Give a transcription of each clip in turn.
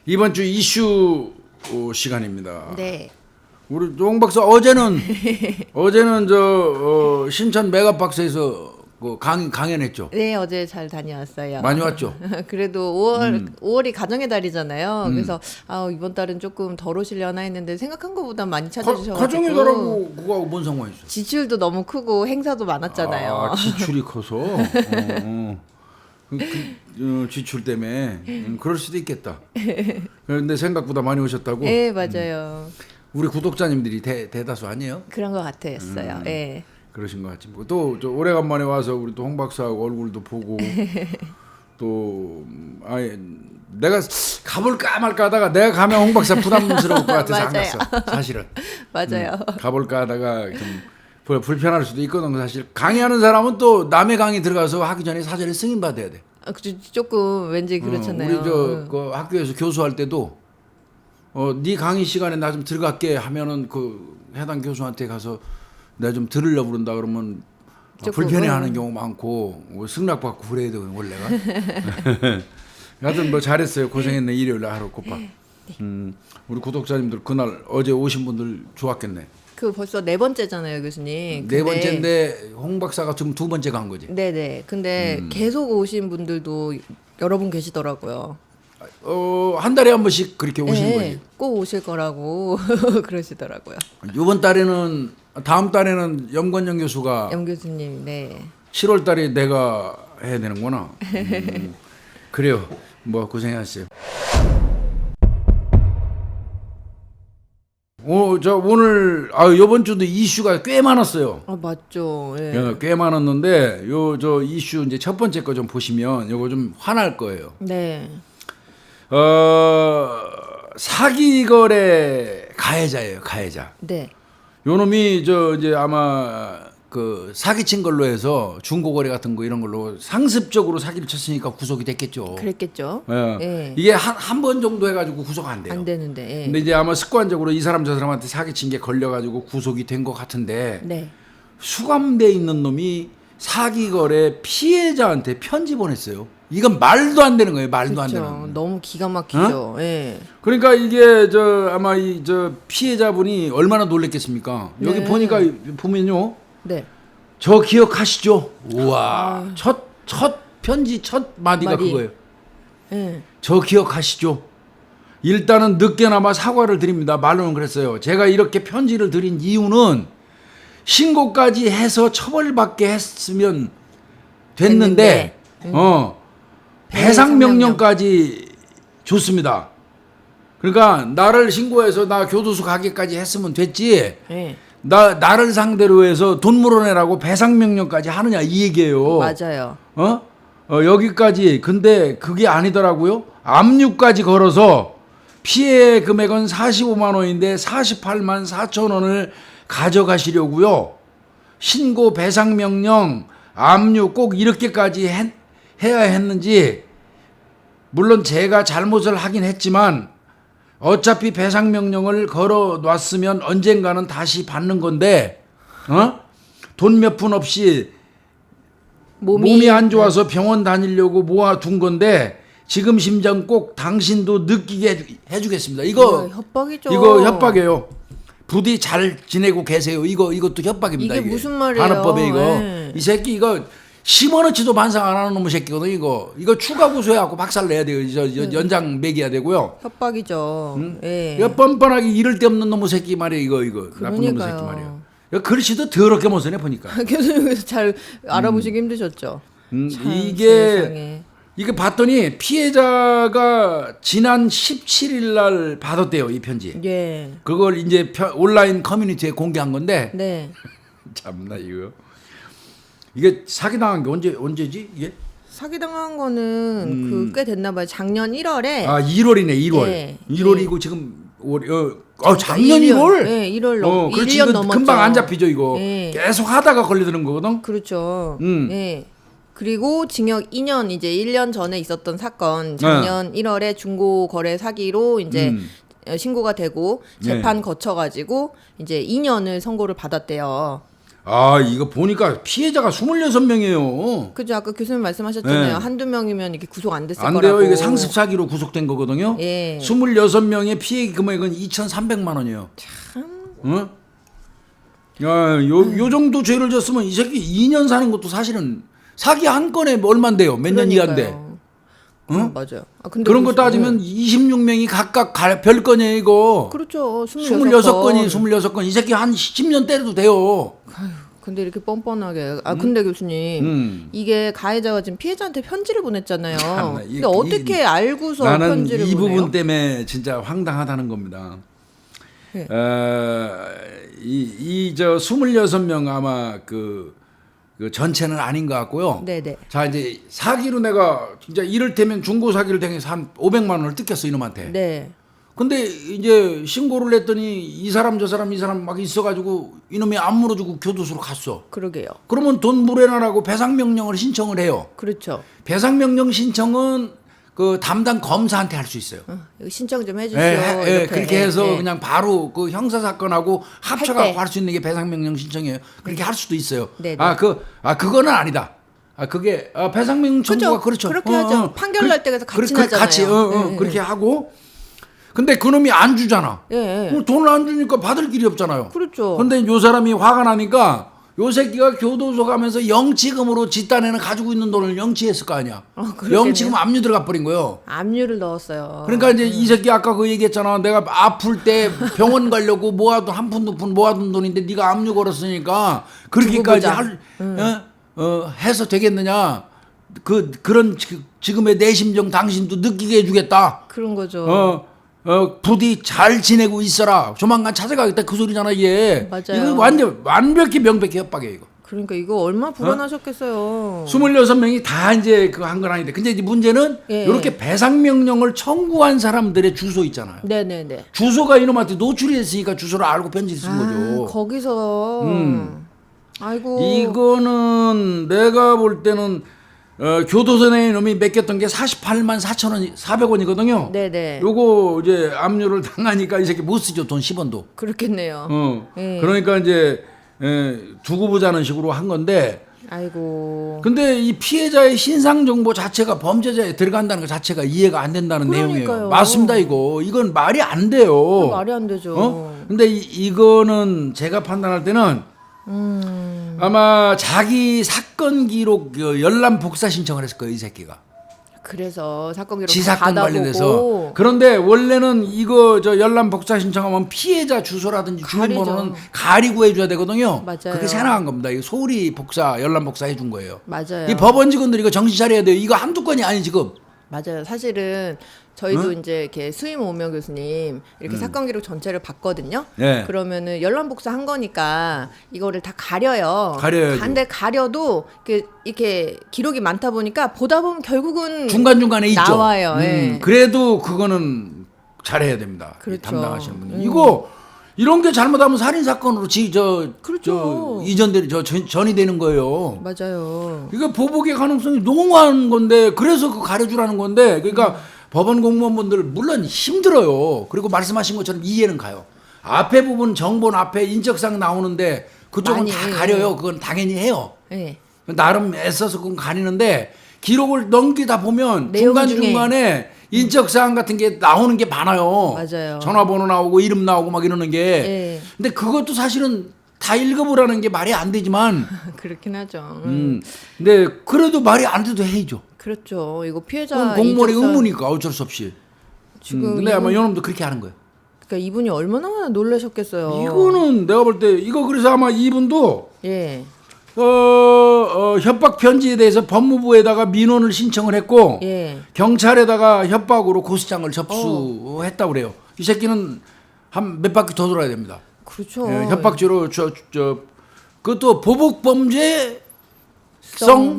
이번 주 이슈 시간입니다. 네. 우리 홍 박사 어제는 신천 메가박스에서 강연했죠. 네, 어제 잘 다녀왔어요. 많이 왔죠. 그래도 5월이 가정의 달이잖아요. 그래서 이번 달은 조금 덜 오시려나 했는데 생각한 것보다 많이 찾아주셔가지고. 가정의 달하고 그거하고 뭔 상관이 있어? 지출도 너무 크고 행사도 많았잖아요. 아, 지출이 커서. 지출 때문에 그럴 수도 있겠다. 그런데 생각보다 많이 오셨다고? 네, 맞아요. 우리 구독자님들이 대다수 아니에요? 그런 것 같았어요. 네. 그러신 것 같지. 또 오래간만에 와서 우리 또 홍 박사하고 얼굴도 보고 또 아예 내가 가볼까 말까 하다가 내가 가면 홍 박사 부담스러울 것 같아서 안 갔어. 사실은. 맞아요. 가볼까 하다가 좀 불편할 수도 있거든. 사실 강의하는 사람은 또 남의 강의 들어가서 하기 전에 사전에 승인 받아야 돼. 조금 왠지 그렇잖아요. 우리 그 학교에서 교수할 때도 네 강의 시간에 나 좀 들어갈게 하면은 그 해당 교수한테 가서 내가 좀 들으려고 그런다 그러면 불편해하는 경우 많고 승낙받고 그래야 되거든 원래가. 하여튼 뭐 잘했어요. 고생했네. 일요일 날 하루 꼬박. 우리 구독자님들 그날 어제 오신 분들 좋았겠네. 그 벌써 4번째잖아요, 교수님. 네 번째인데 홍 박사가 지금 2번째 간 거지. 네네. 근데 계속 오신 분들도 여러 분 계시더라고요. 한 달에 한 번씩 그렇게 오시는 거지. 꼭 오실 거라고 그러시더라고요. 이번 달에는 다음 달에는 염건영 교수가 염 교수님, 네. 7월 달에 내가 해야 되는구나. 그래요. 뭐 고생하셨어요. 오늘 이번 주도 이슈가 꽤 많았어요. 맞죠. 예. 꽤 많았는데 저 이슈 이제 첫 번째 거 좀 보시면 요거 좀 화날 거예요. 네. 사기 거래 가해자예요. 가해자. 네. 요 놈이 이제 아마 그 사기친 걸로 해서 중고거래 같은 거 이런 걸로 상습적으로 사기를 쳤으니까 구속이 됐겠죠. 그랬겠죠. 예. 이게 한 번 정도 해가지고 구속 안 돼요. 안 되는데. 예. 근데 이제 아마 습관적으로 이 사람 저 사람한테 사기친 게 걸려가지고 구속이 된 것 같은데 네. 수감돼 있는 놈이 사기거래 피해자한테 편지 보냈어요. 이건 말도 안 되는 거예요. 말도 안 되는. 너무 기가 막히죠. 예. 그러니까 이게 아마 피해자분이 얼마나 놀랬겠습니까? 여기 네. 보면요. 네. 저 기억하시죠? 우와. 첫 편지 첫 마디가 말이. 그거예요. 예. 저 기억하시죠? 일단은 늦게나마 사과를 드립니다. 말로는 그랬어요. 제가 이렇게 편지를 드린 이유는 신고까지 해서 처벌받게 했으면 됐는데 배상 명령까지 줬습니다. 그러니까 나를 신고해서 나 교도소 가기까지 했으면 됐지. 예. 나를 상대로 해서 돈 물어내라고 배상 명령까지 하느냐 이 얘기예요. 맞아요. 여기까지. 근데 그게 아니더라고요. 압류까지 걸어서 피해 금액은 45만 원인데 48만 4천 원을 가져가시려고요. 신고 배상 명령 압류 꼭 이렇게까지 해야 했는지. 물론 제가 잘못을 하긴 했지만 어차피 배상 명령을 걸어 놨으면 언젠가는 다시 받는 건데 돈 몇 푼 없이 몸이 안 좋아서 병원 다니려고 모아둔 건데 지금 심정 꼭 당신도 느끼게 해주겠습니다. 이거 협박이죠. 이거 협박이에요. 부디 잘 지내고 계세요. 이것도 협박입니다. 이게 무슨 말이에요? 반어법에 이거. 네. 이 새끼 이거 10원어치도 반상 안 하는 놈의 새끼거든 이거 추가 구속해갖고 박살 내야 돼요. 연장 매겨야 되고요. 협박이죠. 예. 이거 뻔뻔하게 이럴 데 없는 놈의 새끼 말이야 이거 나쁜 놈의 새끼 말이야. 이거 글씨도 더럽게 못 쓰네 보니까. 교수님께서 잘 알아보시기 힘드셨죠. 이게 봤더니 피해자가 지난 17일 날 받았대요 이 편지. 예. 그걸 이제 온라인 커뮤니티에 공개한 건데. 네. 참나 이게 사기당한 게 언제지 이게? 사기당한 거는 꽤 됐나 봐요. 작년 1월에. 1월이네 1월. 예. 1월이고 지금 작년 1월? 네, 1월 1년 넘었죠. 금방 안 잡히죠 이거. 예. 계속 하다가 걸리드는 거거든. 그렇죠. 예. 그리고 징역 2년 이제 1년 전에 있었던 사건 작년 1월에 중고 거래 사기로 이제 신고가 되고 재판 거쳐가지고 이제 2년을 선고를 받았대요. 아, 이거 보니까 피해자가 26명이에요. 그죠? 아까 교수님 말씀하셨잖아요. 네. 한두 명이면 이게 구속 안 됐을 안 거라고. 돼요. 이게 상습 사기로 구속된 거거든요. 예. 26명의 피해 금액은 2,300만 원이에요. 참. 어? 야, 요 정도 죄를 졌으면 이 새끼 2년 사는 것도 사실은 사기 한 건에 얼마인데요? 몇 년 이하인데. 응? 맞아요. 아, 근데 그런 거 따지면 26명이 각각 별건이에요, 이거. 그렇죠. 26건이 26건. 이 새끼 한 10년 때려도 돼요. 근데 이렇게 뻔뻔하게. 근데 교수님. 이게 가해자가 지금 피해자한테 편지를 보냈잖아요. 참나, 근데 어떻게 알고서 나는 편지를 이 보내요? 부분 때문에 진짜 황당하다는 겁니다. 네. 저 26명 아마 그 전체는 아닌 것 같고요. 네네. 자, 이제 사기로 내가 진짜 이를테면 중고 사기를 당해서 한 500만 원을 뜯겼어, 이놈한테. 네. 근데 이제 신고를 했더니 이 사람 저 사람 이 사람 막 있어가지고 이놈이 안 물어주고 교도소로 갔어. 그러게요. 그러면 돈 물어내라고 배상명령을 신청을 해요. 그렇죠. 배상명령 신청은 그 담당 검사한테 할 수 있어요. 이거 신청 좀 해주시오. 예, 그렇게 해서 예. 그냥 바로 그 형사 사건하고 할 합쳐갖고 때. 할 수 있는 게 배상명령 신청이에요. 그렇게 할 수도 있어요. 네, 네. 그거는 아니다. 그게 배상명령 청구가 그렇죠. 그렇게 하죠. 판결 날 때 그래서 같이 나잖아요. 같이 예, 예. 그렇게 하고. 근데 그놈이 안 주잖아. 예, 예. 그럼 돈을 안 주니까 받을 길이 없잖아요. 그렇죠. 근데 요 사람이 화가 나니까 요 새끼가 교도소 가면서 영치금으로 집단에는 가지고 있는 돈을 영치했을 거 아니야. 그렇겠네요. 영치금 압류 들어가 버린 거예요. 압류를 넣었어요. 그러니까 이제 이 새끼 아까 그 얘기했잖아. 내가 아플 때 병원 가려고 모아둔 한 푼 두 푼 모아둔 돈인데 네가 압류 걸었으니까 그렇게까지 해서 되겠느냐? 그런 지금의 내 심정 당신도 느끼게 해주겠다. 그런 거죠. 부디 잘 지내고 있어라. 조만간 찾아가겠다 그 소리잖아 이게. 맞아요. 이거 완벽히 명백히 협박이에요 이거. 그러니까 이거 얼마나 불안하셨겠어요. 26명이 다 이제 그거 한 건 아닌데. 근데 이제 문제는 예. 이렇게 배상명령을 청구한 사람들의 주소 있잖아요. 네네네. 주소가 이놈한테 노출이 됐으니까 주소를 알고 편지를 쓴 거죠. 거기서. 아이고. 이거는 내가 볼 때는 교도소 내 놈이 맡겼던 게 48만 4,400원이거든요. 네네. 요거 이제 압류를 당하니까 이 새끼 못 쓰죠. 돈 10원도. 그렇겠네요. 예. 그러니까 이제 두고 보자는 식으로 한 건데. 아이고. 근데 이 피해자의 신상 정보 자체가 범죄자에 들어간다는 것 자체가 이해가 안 된다는 그러니까요. 내용이에요. 맞습니다, 이거. 이건 말이 안 돼요. 말이 안 되죠. 근데 이거는 제가 판단할 때는 아마 자기 사건 기록 열람 복사 신청을 했을 거예요, 이 새끼가. 그래서 사건 기록 지 다 사건 받아보고. 관련해서. 그런데 원래는 이거 열람 복사 신청하면 피해자 주소라든지 주민번호는 가리고 해줘야 되거든요. 맞아요. 그렇게 생각한 겁니다. 이거 소리 복사, 열람 복사 해준 거예요. 맞아요. 이 법원 직원들이 이거 정신 차려야 돼요. 이거 한두 건이 아니 지금. 맞아요. 사실은 저희도 이제 이렇게 수임 오명 교수님 이렇게 사건 기록 전체를 봤거든요. 네. 그러면은 열람 복사 한 거니까 이거를 다 가려요. 가려야죠. 근데 가려도 이렇게 기록이 많다 보니까 보다 보면 결국은 중간중간에 있죠. 나와요. 예. 그래도 그거는 잘해야 됩니다. 이 그렇죠. 담당하시는 분이. 이거 이런 게 잘못하면 살인 사건으로 그렇죠. 전이 되는 거예요. 맞아요. 이거 보복의 가능성이 농후한 건데 그래서 그 가려주라는 건데 그러니까 법원 공무원분들 물론 힘들어요. 그리고 말씀하신 것처럼 이해는 가요. 앞에 부분 정본 앞에 인적사항 나오는데 그쪽은 많이, 다 가려요. 그건 당연히 해요. 예. 나름 애써서 그건 가리는데 기록을 넘기다 보면 내용 중간중간에 인적사항 같은 게 나오는 게 많아요. 맞아요. 전화번호 나오고 이름 나오고 막 이러는 게. 예. 근데 그것도 사실은 다 읽어보라는 게 말이 안 되지만 그렇긴 하죠. 근데 그래도 말이 안 돼도 해야죠. 그렇죠. 이거 피해자 그건 공무원의 인적사항- 의무니까 어쩔 수 없이. 지금 근데 아마 이놈도 그렇게 하는 거예요. 그러니까 이분이 얼마나 놀라셨겠어요. 이거는 내가 볼 때 이거 그래서 아마 이분도 예. 협박 편지에 대해서 법무부에다가 민원을 신청을 했고 예. 경찰에다가 협박으로 고소장을 접수했다고 그래요. 이 새끼는 한 몇 바퀴 더 돌아야 됩니다. 그렇죠. 예, 협박죄로 그것도 보복 범죄성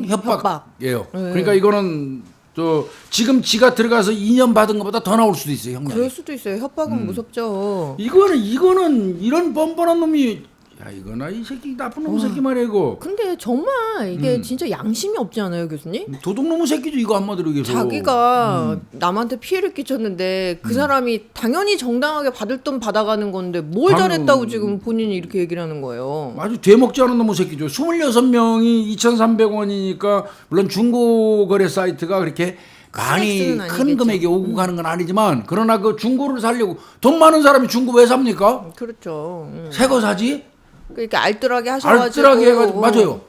협박이에요. 그러니까 이거는 지금 지가 들어가서 2년 받은 것보다 더 나올 수도 있어요, 형량. 그럴 수도 있어요. 협박은 무섭죠. 이거는 이런 뻔뻔한 놈이 야 이거나 이 새끼 나쁜 놈 새끼 말이야 이거. 근데 정말 이게 진짜 양심이 없지 않아요, 교수님? 도둑놈의 새끼죠 이거 한마디로 얘기해서. 자기가 남한테 피해를 끼쳤는데 그 사람이 당연히 정당하게 받을 돈 받아가는 건데 뭘 잘했다고 지금 본인이 이렇게 얘기를 하는 거예요. 아주 되먹지 않은 놈의 새끼죠. 26명이 2,300원이니까 물론 중고거래 사이트가 그렇게 많이 스트렉스는 큰 아니겠죠. 금액이 오고 가는 건 아니지만 그러나 그 중고를 사려고 돈 많은 사람이 중고 왜 삽니까? 그렇죠. 새 거 사지? 그러니까 알뜰하게 하셔가지고 알뜰하게 해가지고 맞아요.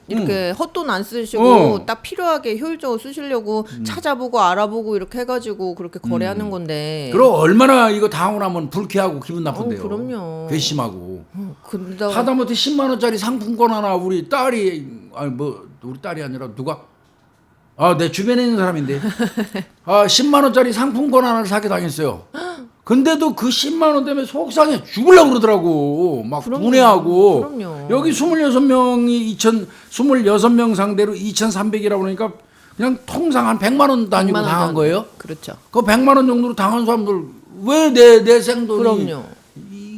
이렇게 헛돈 안 쓰시고 딱 필요하게 효율적으로 쓰시려고 찾아보고 알아보고 이렇게 해가지고 그렇게 거래하는 건데. 그럼 얼마나 이거 당하면 불쾌하고 기분 나쁜데요. 그럼요. 괘씸하고. 근데 하다못해 10만 원짜리 상품권 하나 우리 딸이 아니 뭐 우리 딸이 아니라 누가 내 주변에 있는 사람인데 10만 원짜리 상품권 하나를 사게 당했어요. 근데도 그 10만 원 때문에 속상해 죽으려고 그러더라고. 막 분해하고. 그럼요. 여기 26명이 26명 상대로 2,300이라고 그러니까 그냥 통상 한 100만 원 단위로 100만 원 당한 거예요. 그렇죠. 그 100만 원 정도로 당한 사람들 왜 내 생돈이 그럼요.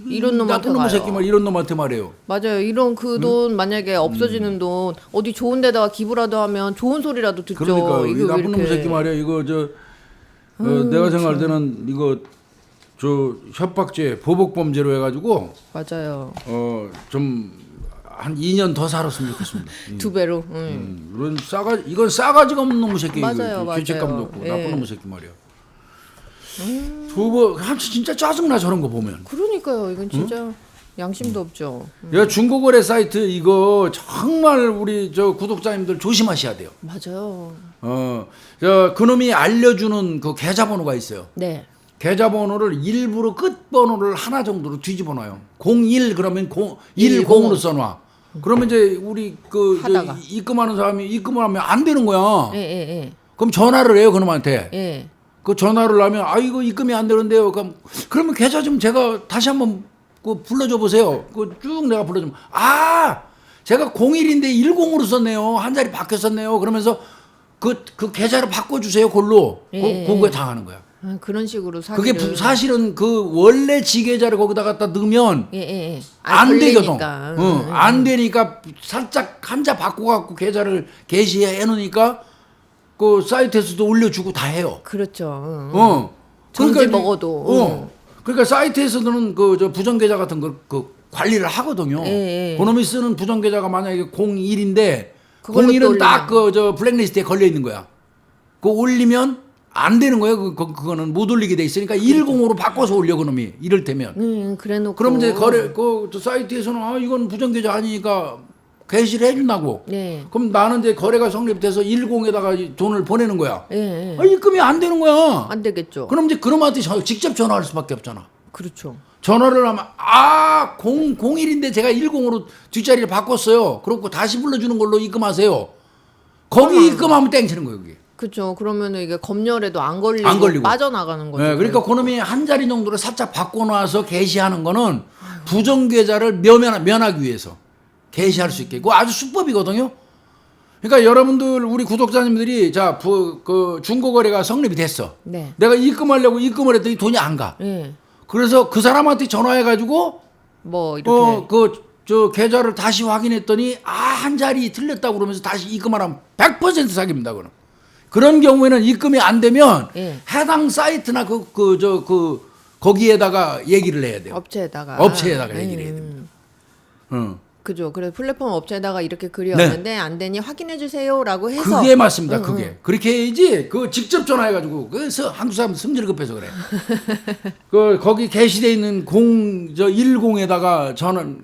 이런 놈한테 나쁜 놈의 가요. 새끼 말 이런 놈한테 말해요. 맞아요. 이런 그 돈 만약에 없어지는 돈 어디 좋은 데다가 기부라도 하면 좋은 소리라도 듣죠. 그러니까 이 이거 나쁜 놈의 이렇게. 새끼 말이야. 이거 내가 생각할 때는 이거 협박죄, 보복범죄로 해가지고 맞아요. 좀 한 2년 더 살았으면 좋겠습니다. 2배로. 이건 싸가지가 없는 놈의 새끼. 맞아요, 맞아요. 죄책감도 없고 예. 나쁜 놈의 새끼 말이야. 진짜 짜증나 저런 거 보면. 그러니까요. 이건 진짜 양심도 없죠. 야 중고거래 사이트 이거 정말 우리 구독자님들 조심하셔야 돼요. 맞아요. 그놈이 알려주는 그 계좌번호가 있어요. 네. 계좌번호를 일부러 끝번호를 하나 정도로 뒤집어 놔요. 01 그러면 110 10으로 써놔. 그러면 이제 우리 하다가. 입금하는 사람이 입금을 하면 안 되는 거야. 예. 그럼 전화를 해요 그놈한테. 예. 그 전화를 하면 이거 입금이 안 되는데요. 그러면 계좌 좀 제가 다시 한번 불러줘 보세요. 쭉 내가 불러주면 제가 01인데 10으로 썼네요. 한 자리 바뀌었었네요. 그러면서 그 계좌를 바꿔주세요. 그걸로 그거에 당하는 거야. 그런 식으로 사기를. 그게 사실은 그 원래 지계좌를 거기다 갖다 넣으면 예. 안 되거든. 걸리니까. 안 되니까 살짝 한자 바꿔갖고 계좌를 게시해 놓으니까 그 사이트에서도 올려주고 다 해요. 그렇죠. 정지 그러니까 먹어도. 그러니까 사이트에서는 그 부정 계좌 같은 걸 관리를 하거든요. 예. 그놈이 쓰는 부정 계좌가 만약에 01인데 그걸로 01은 또 딱 블랙리스트에 걸려 있는 거야. 그거 올리면 안 되는 거예요. 그거는 못 올리게 돼 있으니까 110으로 바꿔서 올려 그놈이 이를테면. 그래놓고. 그럼 이제 사이트에서는 이건 부정 계좌 아니니까 게시를 해준다고. 네. 그럼 나는 이제 거래가 성립돼서 10에다가 돈을 보내는 거야. 예. 입금이 안 되는 거야. 안 되겠죠. 그럼 이제 그놈한테 직접 전화할 수밖에 없잖아. 그렇죠. 전화를 하면 01인데 제가 10으로 뒷자리를 바꿨어요. 그렇고 다시 불러주는 걸로 입금하세요. 거기 입금하면 땡치는 거예요. 그게. 그렇죠. 그러면은 이게 검열에도 안 걸리고, 빠져나가는 거죠. 네, 그러니까 그놈이 한 자리 정도를 살짝 바꿔놔서 게시하는 거는 부정 계좌를 면하기 위해서 게시할 수 있게. 그거 아주 수법이거든요. 그러니까 여러분들 우리 구독자님들이 그 중고거래가 성립이 됐어. 네. 내가 입금하려고 입금을 했더니 돈이 안 가. 예. 그래서 그 사람한테 전화해가지고 뭐 이렇게 계좌를 다시 확인했더니 한 자리 틀렸다고 그러면서 다시 입금하라면 100% 사기입니다. 그는. 그런 경우에는 입금이 안 되면 예. 해당 사이트나 거기에다가 얘기를 해야 돼요. 업체에다가 얘기를 해야 됩니다. 그죠. 그래서 플랫폼 업체에다가 이렇게 글이 왔는데 안 되니 확인해 주세요라고 해서. 그게 맞습니다. 그게 그렇게 해야지. 직접 전화해가지고 그래서 한국 사람 성질 급해서 그래. 거기 게시돼 있는 10에다가 저는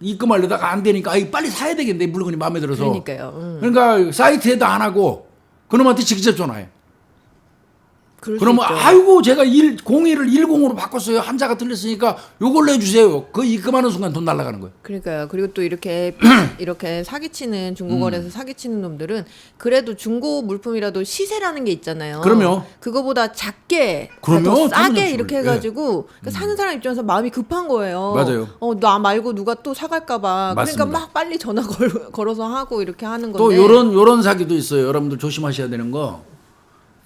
입금하려다가 안 되니까 빨리 사야 되겠네 물건이 마음에 들어서. 그러니까요. 그러니까 사이트에다 안 하고 그놈한테 직접 전화해. 그러면 있죠. 제가 01을 10으로 바꿨어요. 한자가 틀렸으니까 요걸로 해주세요. 그 입금하는 순간 돈 날아가는 거예요. 그러니까요. 그리고 또 이렇게 사기치는 중고거래에서 사기치는 놈들은 그래도 중고 물품이라도 시세라는 게 있잖아요. 그럼요. 그거보다 작게, 그럼요. 더 싸게 당연히 이렇게 해가지고 그러니까 사는 사람 입장에서 마음이 급한 거예요. 맞아요. 나 말고 누가 또 사갈까봐. 맞습니다. 그러니까 막 빨리 전화 걸어서 하고 이렇게 하는 건데. 또 요런 사기도 있어요. 여러분들 조심하셔야 되는 거.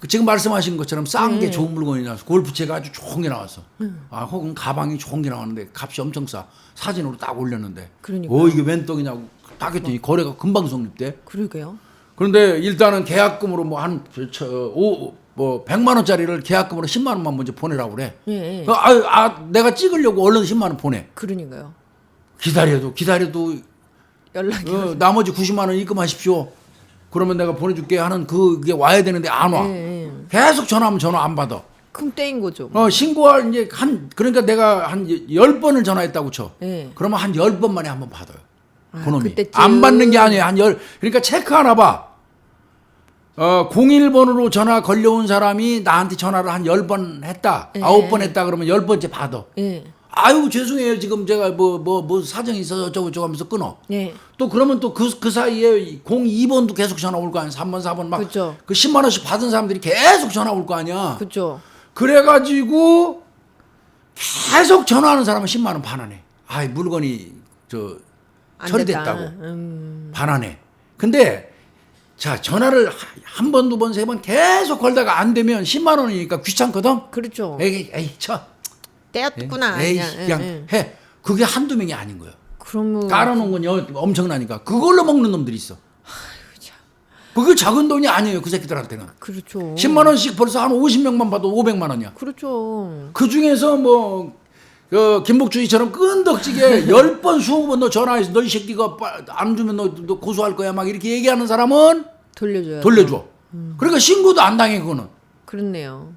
지금 말씀하신 것처럼 싼 게 좋은 물건이 나와서 골프채가 아주 좋은 게 나왔어. 아, 혹은 가방이 좋은 게 나왔는데 값이 엄청 싸. 사진으로 딱 올렸는데. 그러니까요. 이게 웬 떡이냐고 딱 했더니 거래가 금방 성립돼. 그러게요. 그런데 일단은 계약금으로 뭐 100만 원짜리를 계약금으로 10만 원만 먼저 보내라고 그래. 예. 내가 찍으려고 얼른 10만 원 보내. 그러니까요. 기다려도 연락이 나머지 90만 원 입금하십시오. 그러면 내가 보내줄게 하는 그게 와야 되는데 안 와. 예. 계속 전화하면 전화 안 받아. 그럼 떼인 거죠. 신고할 이제 그러니까 내가 한 10번을 전화했다고 쳐. 예. 그러면 한 10번 만에 한 번 받아요. 그놈이. 그때쯤. 안 받는 게 아니에요. 그러니까 체크하나 봐. 01번으로 전화 걸려온 사람이 나한테 전화를 한 10번 했다. 예. 9번 했다 그러면 10번째 받아. 예. 아유 죄송해요 지금 제가 뭐 사정이 있어서 어쩌고 하면서 끊어. 예. 또 그러면 또 그 사이에 02번도 계속 전화 올 거 아니야. 3번 4번 막 그죠. 그 10만 원씩 받은 사람들이 계속 전화 올 거 아니야. 그죠. 그래가지고 계속 전화하는 사람은 10만 원 반환해. 물건이 안 처리됐다고 됐다. 반환해. 근데 자 전화를 한 번, 두 번, 세 번 계속 걸다가 안 되면 10만 원이니까 귀찮거든. 그렇죠. 에이 떼었구나. 그냥 해. 그게 한두 명이 아닌 거예요. 그러면 깔아놓은 건 엄청나니까 그걸로 먹는 놈들이 있어. 그게 작은 돈이 아니에요 그 새끼들한테는. 그렇죠. 10만 원씩 벌써 한 50명만 봐도 500만 원이야. 그렇죠. 그 중에서 김복주의처럼 끈덕지게 10번 20번 너 전화해서 너 이 새끼가 안 주면 너 고소할 거야 막 이렇게 얘기하는 사람은 돌려줘. 그러니까 신고도 안 당해 그거는. 그렇네요.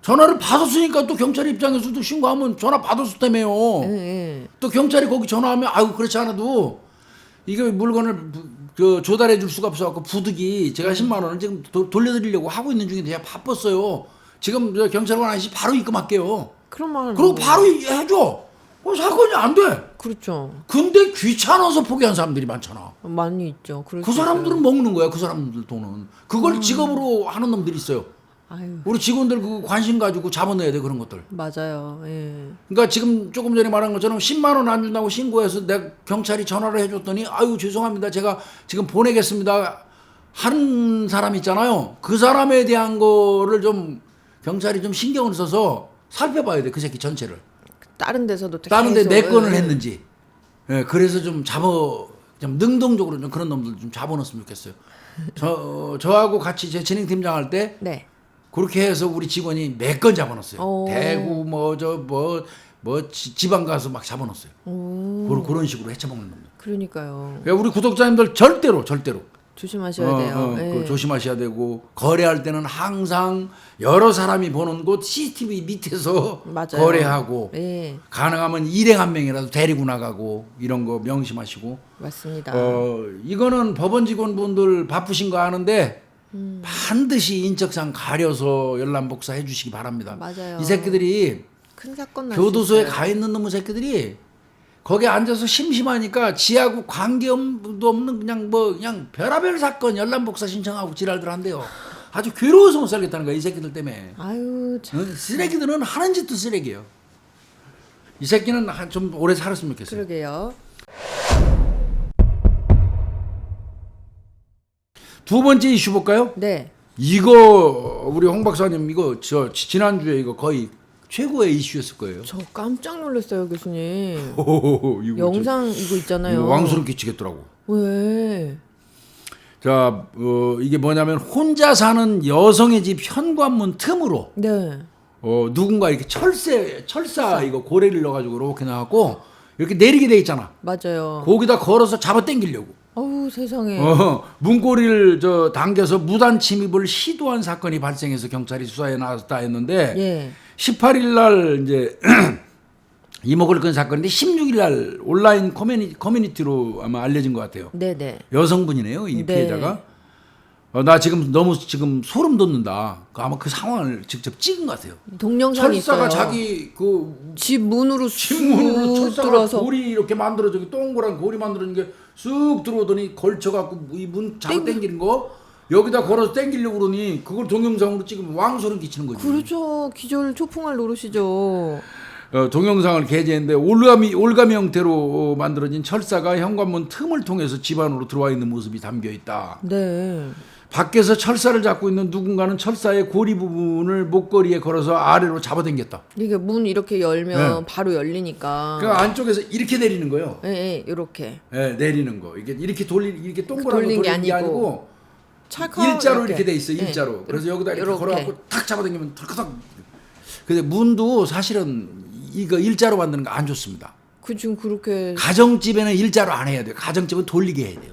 전화를 받았으니까 또 경찰 입장에서도 신고하면 전화 받았을 때문에요. 예. 또 경찰이 거기 전화하면 그렇지 않아도 이게 물건을 조달해 줄 수가 없어갖고 부득이 제가 10만 원을 지금 돌려드리려고 하고 있는 중인데 제가 바빴어요. 지금 경찰관 아저씨 바로 입금할게요. 그리고 바로 해줘. 사건이 안 돼. 그렇죠. 근데 귀찮아서 포기한 사람들이 많잖아. 많이 있죠. 그 사람들은 먹는 거야. 그 사람들 돈은. 그걸 직업으로 하는 놈들이 있어요. 아유. 우리 직원들 그 관심 가지고 잡아내야 돼 그런 것들. 맞아요. 예. 그러니까 지금 조금 전에 말한 것처럼 10만 원 안 준다고 신고해서 내가 경찰이 전화를 해줬더니 죄송합니다. 제가 지금 보내겠습니다. 하는 사람 있잖아요. 그 사람에 대한 거를 좀 경찰이 좀 신경을 써서 살펴봐야 돼. 그 새끼 전체를. 다른 데서도 다른 데 내 건을 예. 했는지. 예, 그래서 좀 좀 능동적으로 좀 그런 놈들 좀 잡아놨으면 좋겠어요. 저하고 같이 제 진행팀장 할 때 네. 그렇게 해서 우리 직원이 몇 건 잡아놨어요. 오. 대구 지방 가서 막 잡아놨어요. 그런 식으로 해쳐먹는 놈들. 그러니까요. 그러니까 우리 구독자님들 절대로 조심하셔야 돼요. 예. 조심하셔야 되고 거래할 때는 항상 여러 사람이 보는 곳 CCTV 밑에서 맞아요. 거래하고 예. 가능하면 일행 한 명이라도 데리고 나가고 이런 거 명심하시고. 맞습니다. 이거는 법원 직원분들 바쁘신 거 아는데 반드시 인적사항 가려서 연락복사 해주시기 바랍니다. 맞아요. 이 새끼들이 큰 사건 날수 교도소에 있어요. 가 있는 놈의 새끼들이 거기 앉아서 심심하니까 지하고 관계도 없는 그냥 별의별 사건 연락복사 신청하고 지랄들 한대요. 아주 괴로워서 못 살겠다는 거야 이 새끼들 때문에. 아유 참. 쓰레기들은 하는 짓도 쓰레기예요. 이 새끼는 좀 오래 살았으면 좋겠어요. 그러게요. 두 번째 이슈 볼까요? 네. 이거 우리 홍 박사님 이거 지난주에 이거 거의 최고의 이슈였을 거예요. 저 깜짝 놀랐어요, 교수님. 이거 영상 이거 있잖아요. 이거 왕소름 끼치겠더라고. 왜? 자, 이게 뭐냐면 혼자 사는 여성의 집 현관문 틈으로 네. 누군가 이렇게 철사 이거 고래를 넣어가지고 이렇게 나갖고 이렇게 내리게 돼 있잖아. 맞아요. 거기다 걸어서 잡아 당기려고. 어우 세상에. 문고리를 당겨서 무단 침입을 시도한 사건이 발생해서 경찰이 수사에 나섰다 했는데 예. 18일 날 이제 이목을 끈 사건인데 16일 날 온라인 커뮤니티로 아마 알려진 것 같아요. 네네. 여성분이네요, 이 네. 피해자가. 나 지금 너무 소름 돋는다. 아마 그 상황을 직접 찍은 것 같아요. 동영상이 철사가 있어요. 자기 집 문으로 침문으로 쑥 철사가 들어서 고리 이렇게 만들어져 동그란 고리 만들어진 게 쑥 들어오더니 걸쳐갖고 이 문 잡아 당기는 거 여기다 걸어서 당기려고 그러니 그걸 동영상으로 찍으면 왕소름 끼치는 거지. 그렇죠. 기절 초풍할 노릇이죠. 동영상을 게재했는데 올가미 형태로 만들어진 철사가 현관문 틈을 통해서 집 안으로 들어와 있는 모습이 담겨 있다. 네. 밖에서 철사를 잡고 있는 누군가는 철사의 고리 부분을 목걸이에 걸어서 아래로 잡아당겼다. 이게 문 이렇게 열면 네. 바로 열리니까. 그 안쪽에서 이렇게 내리는 거예요. 예, 예, 이렇게. 예, 내리는 거. 이게 이렇게 이렇게 동그랗게 돌리는 돌리는 게 게 아니고 아니고 찰칵 일자로 이렇게 돼 있어. 예. 일자로. 그래서 여기다 이렇게 이렇게. 걸어갖고 탁 잡아당기면 털커덕. 근데 문도 사실은 이거 일자로 만드는 거 안 좋습니다. 그 지금 그렇게 가정집에는 일자로 안 해야 돼요. 가정집은 돌리게 해야 돼요.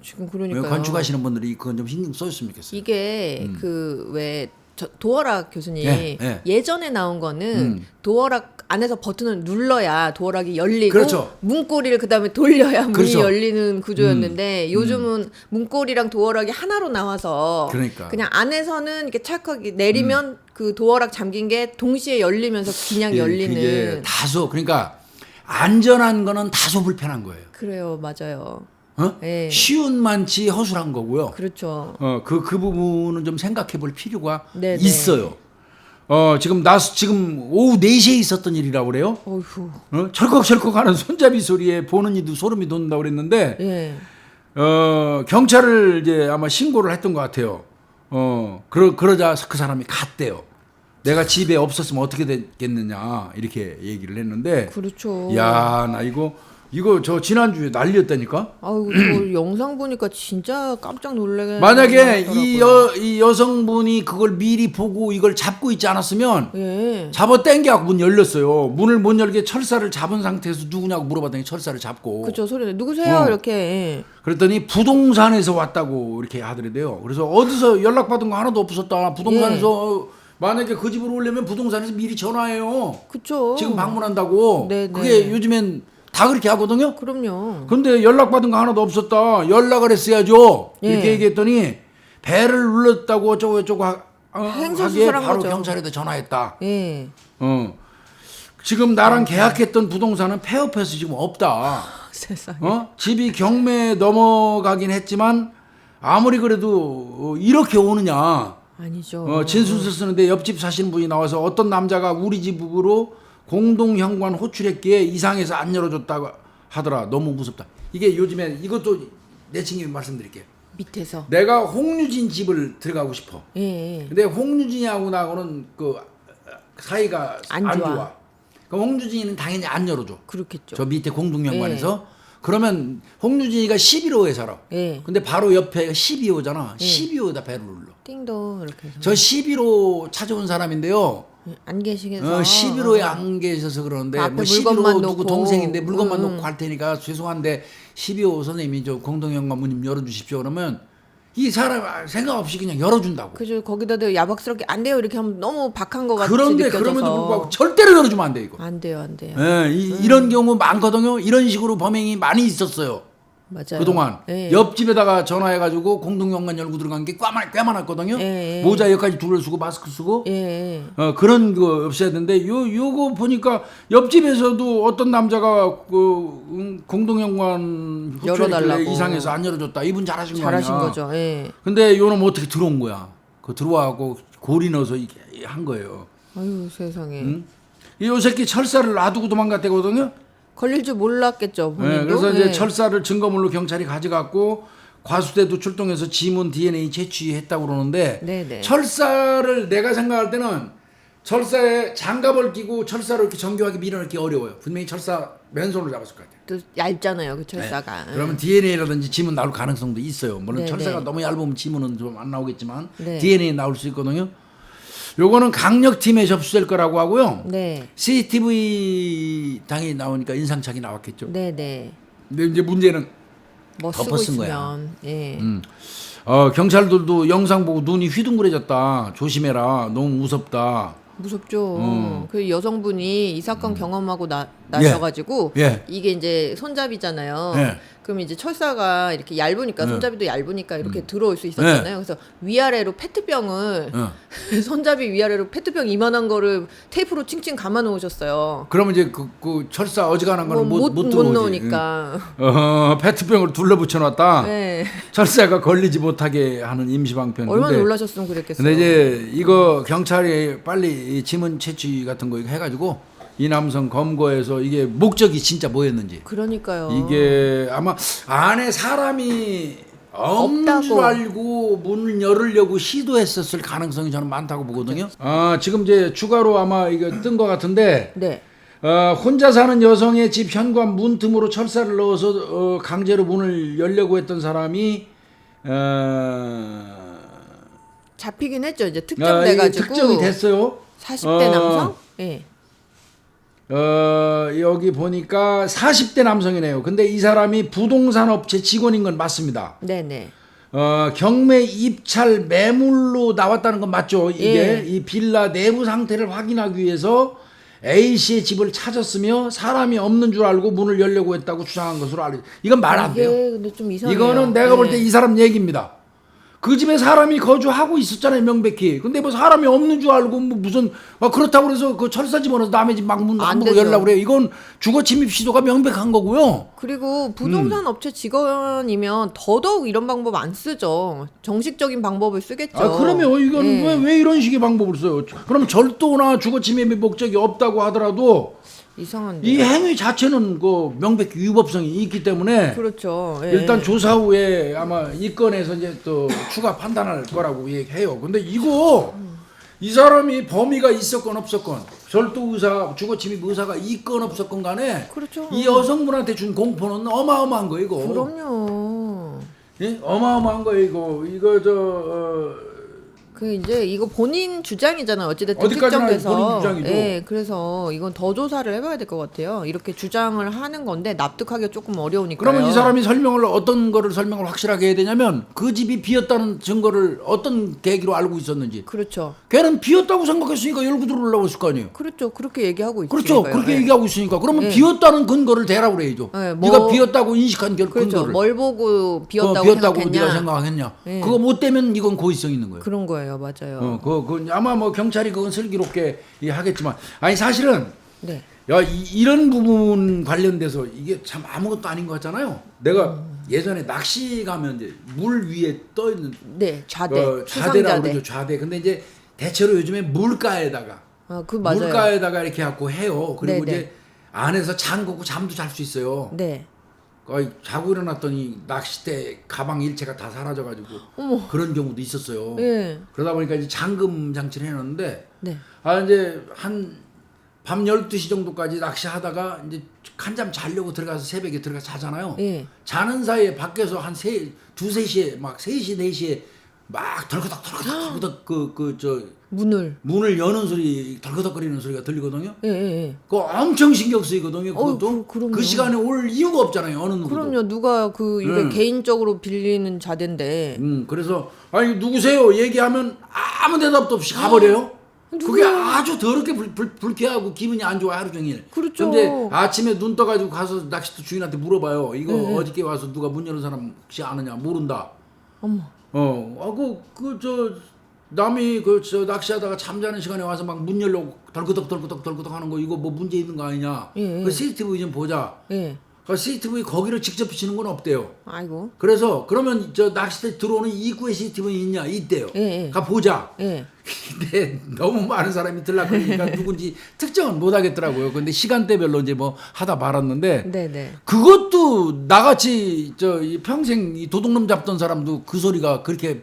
지금 그러니까요. 건축하시는 분들이 그건 좀 신경 써줬으면 좋겠어요. 이게 그 왜 도어락 교수님 예, 예전에 나온 거는 도어락 안에서 버튼을 눌러야 도어락이 열리고 그렇죠. 문고리를 그다음에 돌려야 문이 그렇죠. 열리는 구조였는데 요즘은 문고리랑 도어락이 하나로 나와서 그러니까. 그냥 안에서는 이렇게 찰칵 내리면 그 도어락 잠긴 게 동시에 열리면서 그냥 열리는. 그게 다소 그러니까 안전한 거는 다소 불편한 거예요. 그래요, 맞아요. 어? 예. 쉬운 만치 허술한 거고요. 그렇죠. 그 부분은 좀 생각해 볼 필요가 네네. 있어요. 지금 오후 4시에 있었던 일이라고 그래요. 어휴. 철컥철컥 하는 손잡이 소리에 보는 이도 소름이 돋는다고 그랬는데, 예. 경찰을 이제 아마 신고를 했던 것 같아요. 그러자 그 사람이 갔대요. 내가 집에 없었으면 어떻게 됐겠느냐, 이렇게 얘기를 했는데, 그렇죠. 야, 나 이거 저 지난주에 난리였다니까? 아이고 저 영상 보니까 진짜 깜짝 놀라게. 만약에 놀랐더라고요. 이 여성분이 그걸 미리 보고 이걸 잡고 있지 않았으면 예. 잡아 당겨갖고 문 열렸어요. 문을 못 열게 철사를 잡은 상태에서 누구냐고 물어봤더니 철사를 잡고. 그렇죠. 소리 누구세요? 이렇게. 예. 그랬더니 부동산에서 왔다고 이렇게 하더래요. 그래서 어디서 연락받은 거 하나도 없었다. 부동산에서 만약에 그 집으로 오려면 부동산에서 미리 전화해요. 그렇죠. 지금 방문한다고. 네네. 그게 요즘엔 다 그렇게 하거든요. 그럼요. 근데 연락받은 거 하나도 없었다. 연락을 했어야죠. 이렇게 예. 얘기했더니 배를 눌렀다고 어쩌고 하기에 행세수설한 바로 거죠. 경찰에다 전화했다. 예. 지금 나랑 계약했던 부동산은 폐업해서 지금 없다. 세상에. 집이 경매에 넘어가긴 했지만 아무리 그래도 이렇게 오느냐. 아니죠. 진술서 쓰는데 옆집 사시는 분이 나와서 어떤 남자가 우리 집으로 공동 현관 호출했기에 이상해서 안 열어줬다고 하더라. 너무 무섭다. 이게 요즘에 이것도 내친김에 말씀드릴게요. 밑에서. 내가 홍유진 집을 들어가고 싶어. 예. 근데 홍유진이하고 나하고는 그 사이가 안 안 좋아. 좋아. 그럼 홍유진이는 당연히 안 열어줘. 그렇겠죠. 저 밑에 공동 현관에서. 그러면 홍유진이가 11호에 살아. 예. 근데 바로 옆에 12호잖아. 12호에다 배를 눌러. 띵동 이렇게 해서. 저 11호 찾아온 사람인데요. 안 계시겠어. 11호에 안 계셔서 그러는데 앞에 뭐 물건만 11호 누구 놓고. 동생인데 물건만 놓고 갈 테니까 죄송한데 12호 선생님이 저 공동현관 문 좀 열어주십시오. 그러면 이 사람 생각 없이 그냥 열어준다고. 그죠. 거기다도 야박스럽게 안 돼요 이렇게 하면 너무 박한 것 같이 그런데 느껴져서. 그럼에도 불구하고 절대로 열어주면 안 돼 이거. 안 돼요, 안 돼요. 예, 이런 경우 많거든요. 이런 식으로 범행이 많이 있었어요. 맞아요. 그동안 예. 옆집에다가 전화해가지고 공동현관 열고 들어간 게 꽤 많았거든요. 예. 모자 여기까지 둘러 쓰고 마스크 쓰고 예. 그런 거 없애야 되는데 요거 보니까 옆집에서도 어떤 남자가 공동현관 열어달라고. 이상해서 안 열어줬다. 이분 잘하신 거 아니야. 잘하신 거죠. 예. 근데 요놈 어떻게 들어온 거야? 그 들어와갖고 고리 넣어서 이게 한 거예요. 아유 세상에. 응? 요 새끼 철사를 놔두고 도망갔대거든요. 걸릴 줄 몰랐겠죠. 본인도. 네, 그래서 이제 예. 철사를 증거물로 경찰이 가져갔고 과수대도 출동해서 지문 DNA 채취했다고 그러는데 네네. 철사를 내가 생각할 때는 철사에 장갑을 끼고 철사로 이렇게 정교하게 밀어넣기 어려워요. 분명히 철사 맨손으로 잡았을 것 같아요. 또 얇잖아요, 그 철사가. 네. 그러면 DNA라든지 지문 나올 가능성도 있어요. 물론 네네. 철사가 너무 얇으면 지문은 좀 안 나오겠지만 네. DNA 나올 수 있거든요. 요거는 강력팀에 접수될 거라고 하고요. 네. CCTV 당연히 나오니까 인상착이 나왔겠죠. 네네. 근데 이제 문제는 뭐 쓰고 덮어쓴 있으면. 거야. 예. 경찰들도 영상 보고 눈이 휘둥그레졌다. 조심해라. 너무 무섭다. 무섭죠. 그 여성분이 이 사건 경험하고 나셔가지고 예. 이게 이제 손잡이잖아요. 예. 그럼 이제 철사가 이렇게 얇으니까 손잡이도 얇으니까 이렇게 들어올 수 있었잖아요. 그래서 위아래로 페트병을 손잡이 위아래로 페트병 이만한 거를 테이프로 칭칭 감아 놓으셨어요. 그러면 이제 그 철사 어지간한 거는 못 들어오지. 넣으니까. 페트병을 둘러붙여놨다. 네. 철사가 걸리지 못하게 하는 임시방편. 얼마나 놀라셨으면 그랬겠어요. 근데 이제 이거 경찰이 빨리 이 지문 채취 같은 거 해가지고 이 남성 검거해서 이게 목적이 진짜 뭐였는지. 그러니까요. 이게 아마 안에 사람이 없는 줄 없다고. 알고 문을 열으려고 시도했었을 가능성이 저는 많다고 보거든요. 아, 지금 이제 추가로 아마 이거 뜬 것 같은데 네. 혼자 사는 여성의 집 현관 문 틈으로 철사를 넣어서 강제로 문을 열려고 했던 사람이 잡히긴 했죠. 이제 이게 특정돼가지고. 특정이 됐어요. 40대 남성? 예. 여기 보니까 40대 남성이네요. 근데 이 사람이 부동산 업체 직원인 건 맞습니다. 네네. 경매 입찰 매물로 나왔다는 건 맞죠? 이게 예. 이 빌라 내부 상태를 확인하기 위해서 A 씨의 집을 찾았으며 사람이 없는 줄 알고 문을 열려고 했다고 주장한 것으로 알려. 이건 말 안 돼요. 이게 근데 좀 이상해요. 이거는 내가 볼 때 예. 이 사람 얘기입니다. 그 집에 사람이 거주하고 있었잖아요, 명백히. 근데 뭐 사람이 없는 줄 알고 뭐 무슨 그렇다고 그래서 그 철사 집어넣어서 남의 집 막 문 안 함부로 되죠. 열려고 그래요. 이건 주거 침입 시도가 명백한 거고요. 그리고 부동산 업체 직원이면 더더욱 이런 방법 안 쓰죠. 정식적인 방법을 쓰겠죠. 아, 그러면 이건 예. 왜 이런 식의 방법을 써요? 그럼 절도나 주거 침입의 목적이 없다고 하더라도 이상한데. 이 행위 자체는 그 명백히 위법성이 있기 때문에 그렇죠. 예. 일단 조사 후에 아마 이 건에서 이제 또 추가 판단할 거라고 얘기해요. 근데 이거 이 사람이 범위가 있었건 없었건 절도 의사, 주거 침입 의사가 있건 없었건 간에 그렇죠. 이 여성분한테 준 공포는 어마어마한 거 이거. 그럼요. 예? 어마어마한 거 이거 그 이제 이거 본인 주장이잖아요. 어찌됐든 어디까지나 특정돼서. 본인 주장이죠. 예, 그래서 이건 더 조사를 해봐야 될 것 같아요. 이렇게 주장을 하는 건데 납득하기가 조금 어려우니까요. 그러면 이 사람이 어떤 거를 설명을 확실하게 해야 되냐면 그 집이 비었다는 증거를 어떤 계기로 알고 있었는지. 그렇죠. 걔는 비었다고 생각했으니까 열고 들어오려고 했을 거 아니에요. 그렇죠. 그렇게 얘기하고 있으니까요. 그렇죠. 그렇게 예. 얘기하고 있으니까. 그러면 예. 비었다는 근거를 대라고 그래야죠. 예, 네가 비었다고 인식한 그렇죠. 근거를. 뭘 보고 비었다고 비었다고 생각했냐. 네가 생각했냐. 예. 그거 못 되면 이건 고의성 있는 거예요. 그런 거예요. 맞아요. 그 아마 뭐 경찰이 그건 슬기롭게 하겠지만 아니 사실은 네. 이런 부분 관련돼서 이게 참 아무것도 아닌 것 같잖아요. 내가 예전에 낚시 가면 이제 물 위에 떠 있는 네. 좌대. 좌대라고 수상자대. 그러죠. 좌대. 근데 이제 대체로 요즘에 물가에다가 그 맞아요. 물가에다가 이렇게 갖고 해요. 그리고 네네. 이제 안에서 잠그고 잠도 잘 수 있어요. 네. 자고 일어났더니 낚싯대 가방 일체가 다 사라져가지고 어머. 그런 경우도 있었어요. 예. 그러다 보니까 이제 잠금 장치를 해놨는데 네. 이제 한 밤 12시 정도까지 낚시하다가 이제 한잠 자려고 들어가서 새벽에 들어가서 자잖아요. 예. 자는 사이에 밖에서 한 3시에 막 3시 4시에 막 덜커덕 문을 여는 소리 덜커덕거리는 소리가 들리거든요. 예, 예. 그거 엄청 신경 쓰이거든요. 그것도 그럼요. 그 시간에 올 이유가 없잖아요. 어느 누구도. 그럼요. 누가 이게 음. 개인적으로 빌리는 자대인데. 그래서 아니 누구세요? 얘기하면 아무 대답도 없이 가버려요. 그게 누구야? 아주 더럽게 불쾌하고 기분이 안 좋아 하루 종일. 그렇죠. 근데 아침에 눈 떠가지고 가서 낚시터 주인한테 물어봐요. 이거 네. 어저께 와서 누가 문 여는 사람 혹시 아느냐? 모른다. 어머. 남이 낚시하다가 잠자는 시간에 와서 막 문 열려고 덜그덕 하는 거 이거 뭐 문제 있는 거 아니냐? 예, 예. 그 CCTV 좀 보자. 예. 그 CCTV 거기를 직접 비치는 건 없대요. 아이고. 그래서 그러면 낚싯대 들어오는 입구에 CCTV 있냐? 있대요. 예, 예. 가 보자. 예. 근데 너무 많은 사람이 들락거리니까 누군지 특정은 못 하겠더라고요. 근데 시간대별로 이제 뭐 하다 말았는데 네네. 그것도 나같이 이 평생 이 도둑놈 잡던 사람도 그 소리가 그렇게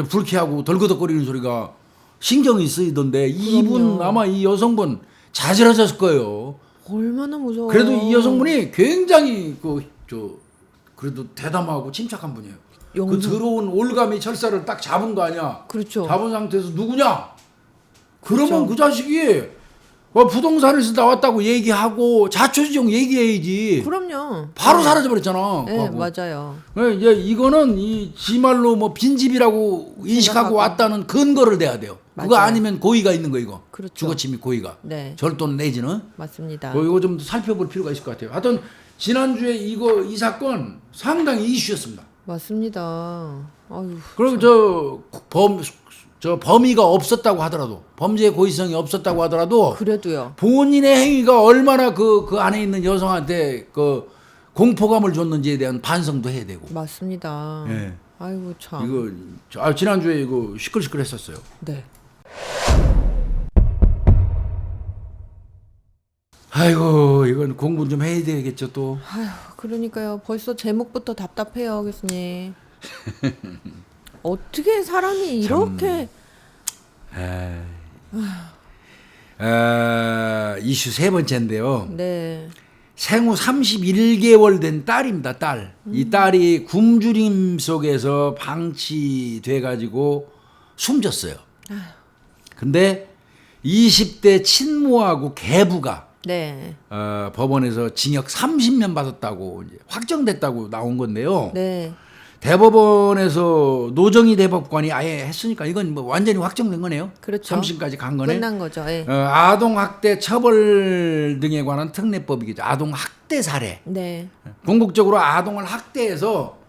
불쾌하고 덜그덕거리는 소리가 신경이 쓰이던데 이분 아마 이 여성분 자질하셨을 거예요. 얼마나 무서워. 그래도 이 여성분이 굉장히 그래도 대담하고 침착한 분이에요. 그 들어온 올가미 철사를 딱 잡은 거 아니야. 그렇죠. 잡은 상태에서 누구냐? 그러면 그렇죠. 그 자식이 부동산에서 나왔다고 얘기하고 자초지종 얘기해야지. 그럼요. 바로 사라져버렸잖아. 네, 맞아요. 이제 이거는 지 말로 뭐 빈집이라고 인식하고 생각하고. 왔다는 근거를 대야 돼요. 그거 맞아요. 아니면 고의가 있는 거 이거. 그렇죠. 주거침입 고의가. 네. 절도는 내지는. 맞습니다. 이거 좀 살펴볼 필요가 있을 것 같아요. 하여튼 지난주에 이 사건 상당히 이슈였습니다. 맞습니다. 아유. 그리고 범위가 없었다고 하더라도 범죄 고의성이 없었다고 하더라도 그래도요. 본인의 행위가 얼마나 그 안에 있는 여성한테 그 공포감을 줬는지에 대한 반성도 해야 되고. 맞습니다. 예. 아이고 참. 이거 지난주에 이거 시끌시끌했었어요. 네. 아이고 이건 공부 좀 해야 되겠죠 또. 아휴, 그러니까요. 벌써 제목부터 답답해요, 교수님. 어떻게 사람이 이렇게 이슈 세 번째인데요. 네. 생후 31개월 된 딸입니다. 딸. 이 딸이 굶주림 속에서 방치돼 가지고 숨졌어요. 근데 20대 친모하고 계부가 네. 법원에서 징역 30년 받았다고 이제 확정됐다고 나온 건데요. 네. 대법원에서 노정희 대법관이 아예 했으니까 이건 뭐 완전히 확정된 거네요. 그렇죠. 3심까지 간 거네. 끝난 거죠. 예. 아동 학대 처벌 등에 관한 특례법이겠죠. 아동 학대 사례. 네. 궁극적으로 아동을 학대해서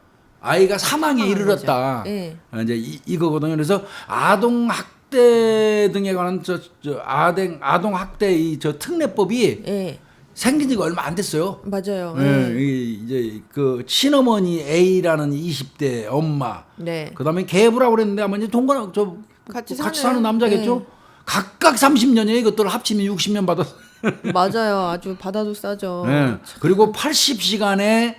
아이가 사망에 이르렀다. 예. 이제 이거거든요. 그래서 아동 학대 등에 관한 아동 학대 저 특례법이 예. 생긴 지가 얼마 안 됐어요. 맞아요. 예, 이제 그 친어머니 A라는 20대 엄마, 네. 그다음에 계부라고 그랬는데 아마 이제 동거나 같이 사는 남자겠죠. 네. 각각 30년이에요. 이것들 합치면 60년 받았어. 맞아요. 아주 받아도 싸죠. 네. 그리고 80시간의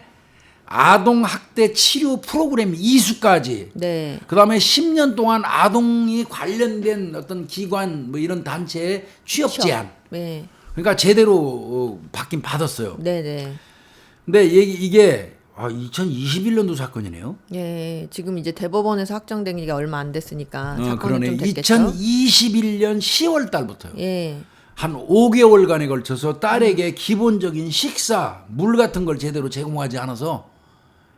아동 학대 치료 프로그램 이수까지. 네. 그다음에 10년 동안 아동이 관련된 어떤 기관 뭐 이런 단체에 취업 제한. 네. 그러니까 제대로 받긴 받았어요. 네네. 근데 이게 2021년도 사건이네요. 예, 지금 이제 대법원에서 확정된 게 얼마 안 됐으니까 사건이 그러네. 좀 됐겠죠. 2021년 10월 달부터요. 예. 한 5개월간에 걸쳐서 딸에게 기본적인 식사, 물 같은 걸 제대로 제공하지 않아서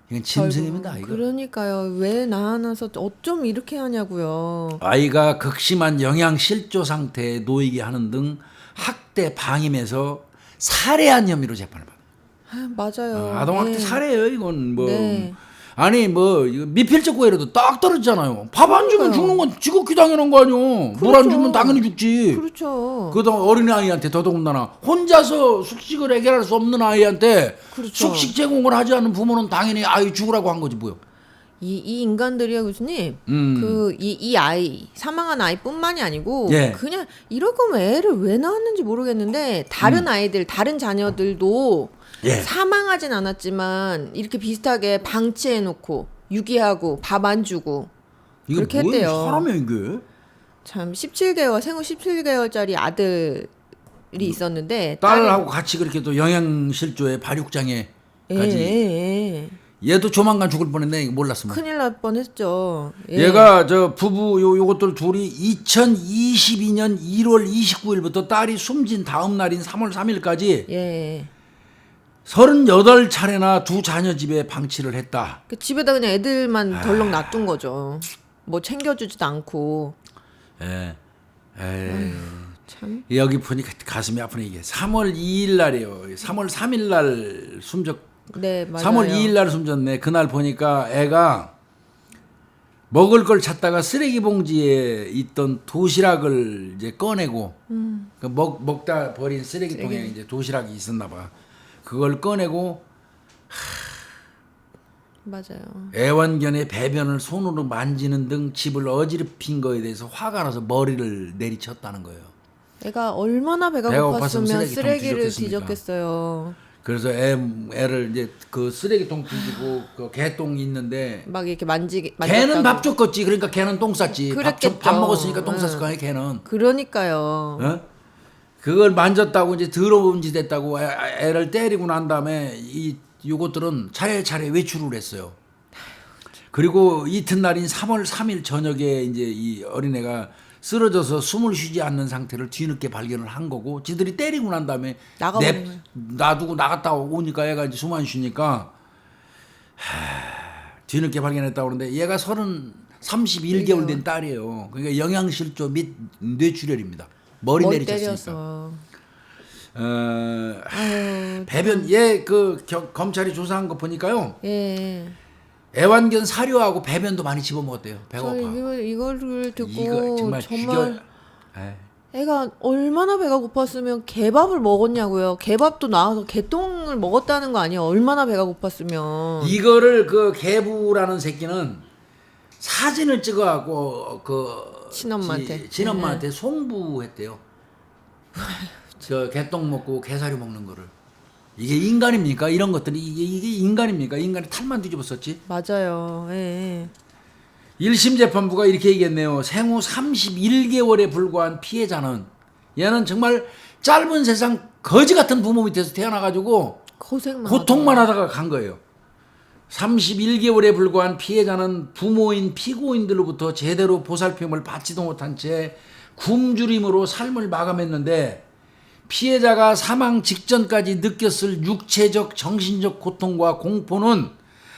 이건 짐승입니다. 이거. 그러니까요. 왜 낳아놔서 어쩜 이렇게 하냐고요. 아이가 극심한 영양 실조 상태에 놓이게 하는 등 학대 방임에서 살해한 혐의로 재판을 받아요. 맞아요. 아동학대 예. 살해예요. 이건 뭐 네. 아니 뭐 이거 미필적 고해라도 딱 떨어지잖아요. 밥 안 주면 죽는 건 지극히 당연한 거 아니요. 물 안 주면 당연히 죽지. 그렇죠. 그다음 어린 아이한테 더더군다나 혼자서 숙식을 해결할 수 없는 아이한테 그렇죠. 숙식 제공을 하지 않는 부모는 당연히 아이 죽으라고 한 거지 뭐요. 이 인간들이요, 교수님. 이 아이, 사망한 아이뿐만이 아니고, 예. 그냥 이럴 거면 애를 왜 낳았는지 모르겠는데, 다른 아이들, 다른 자녀들도 예. 사망하진 않았지만, 이렇게 비슷하게 방치해놓고, 유기하고, 밥 안 주고, 이거 그렇게 뭐야, 했대요. 사람이야 이게. 참, 생후 17개월짜리 아들이 있었는데, 딸하고 같이 그렇게 또 영양실조에 예, 발육장애까지. 예. 얘도 조만간 죽을 뻔했네. 이거 몰랐으면. 큰일 날 뻔했죠. 예. 얘가 저 부부 요것들 둘이 2022년 1월 29일부터 딸이 숨진 다음 날인 3월 3일까지 예. 38차례나 두 자녀 집에 방치를 했다. 그 집에다 그냥 애들만 덜렁 놔둔 거죠. 뭐 챙겨주지도 않고. 예. 에이. 참. 여기 보니까 가슴이 아프네 이게. 3월 2일 날이에요. 3월 3일 날 네, 맞아요. 3월 2일 날 숨졌네. 그날 보니까 애가 먹을 걸 찾다가 쓰레기 봉지에 있던 도시락을 이제 꺼내고 그 먹다 버린 쓰레기통에 이제 도시락이 있었나 봐. 그걸 꺼내고 맞아요. 애완견의 배변을 손으로 만지는 등 집을 어지럽힌 거에 대해서 화가 나서 머리를 내리쳤다는 거예요. 애가 얼마나 배가 배가 고팠으면 고팠으면 쓰레기를 뒤졌겠습니까? 뒤졌겠어요. 그래서 애를 이제 그 쓰레기통 뒤지고 그 개똥 있는데 막 이렇게 만졌다고. 걔는 밥 줬겠지. 그러니까 걔는 똥 쌌지. 그랬겠죠. 밥 먹었으니까 똥 쌌을 거 아니야 걔는. 그러니까요. 어? 그걸 만졌다고 이제 더러운 짓 했다고 애를 때리고 난 다음에 요것들은 차례차례 외출을 했어요. 그리고 이튿날인 3월 3일 저녁에 이제 이 어린애가 쓰러져서 숨을 쉬지 않는 상태를 뒤늦게 발견을 한 거고, 지들이 때리고 난 다음에 나가버린 거예요. 놔두고 나갔다 오니까 얘가 이제 숨 안 쉬니까 뒤늦게 발견했다고 그러는데 얘가 31개월 된 딸이에요. 그러니까 영양실조 및 뇌출혈입니다. 머리 내리쳤으니까. 아유, 배변 얘 그 검찰이 조사한 거 보니까요. 예. 애완견 사료하고 배변도 많이 집어먹었대요. 배고파. 이거를 듣고 이거 정말 애가 얼마나 배가 고팠으면 개밥을 먹었냐고요. 개밥도 나와서 개똥을 먹었다는 거 아니에요. 얼마나 배가 고팠으면. 이거를 그 개부라는 새끼는 사진을 찍어갖고 그 친엄마한테 송부했대요. 저 개똥 먹고 개사료 먹는 거를. 이게 인간입니까? 이런 것들이 이게 인간입니까? 인간이 탈만 뒤집었었지. 맞아요. 예. 1심 재판부가 이렇게 얘기했네요. 생후 31개월에 불과한 피해자는 얘는 정말 짧은 세상 거지 같은 부모 밑에서 태어나가지고 고통만 하다가 간 거예요. 31개월에 불과한 피해자는 부모인 피고인들로부터 제대로 보살핌을 받지도 못한 채 굶주림으로 삶을 마감했는데 피해자가 사망 직전까지 느꼈을 육체적 정신적 고통과 공포는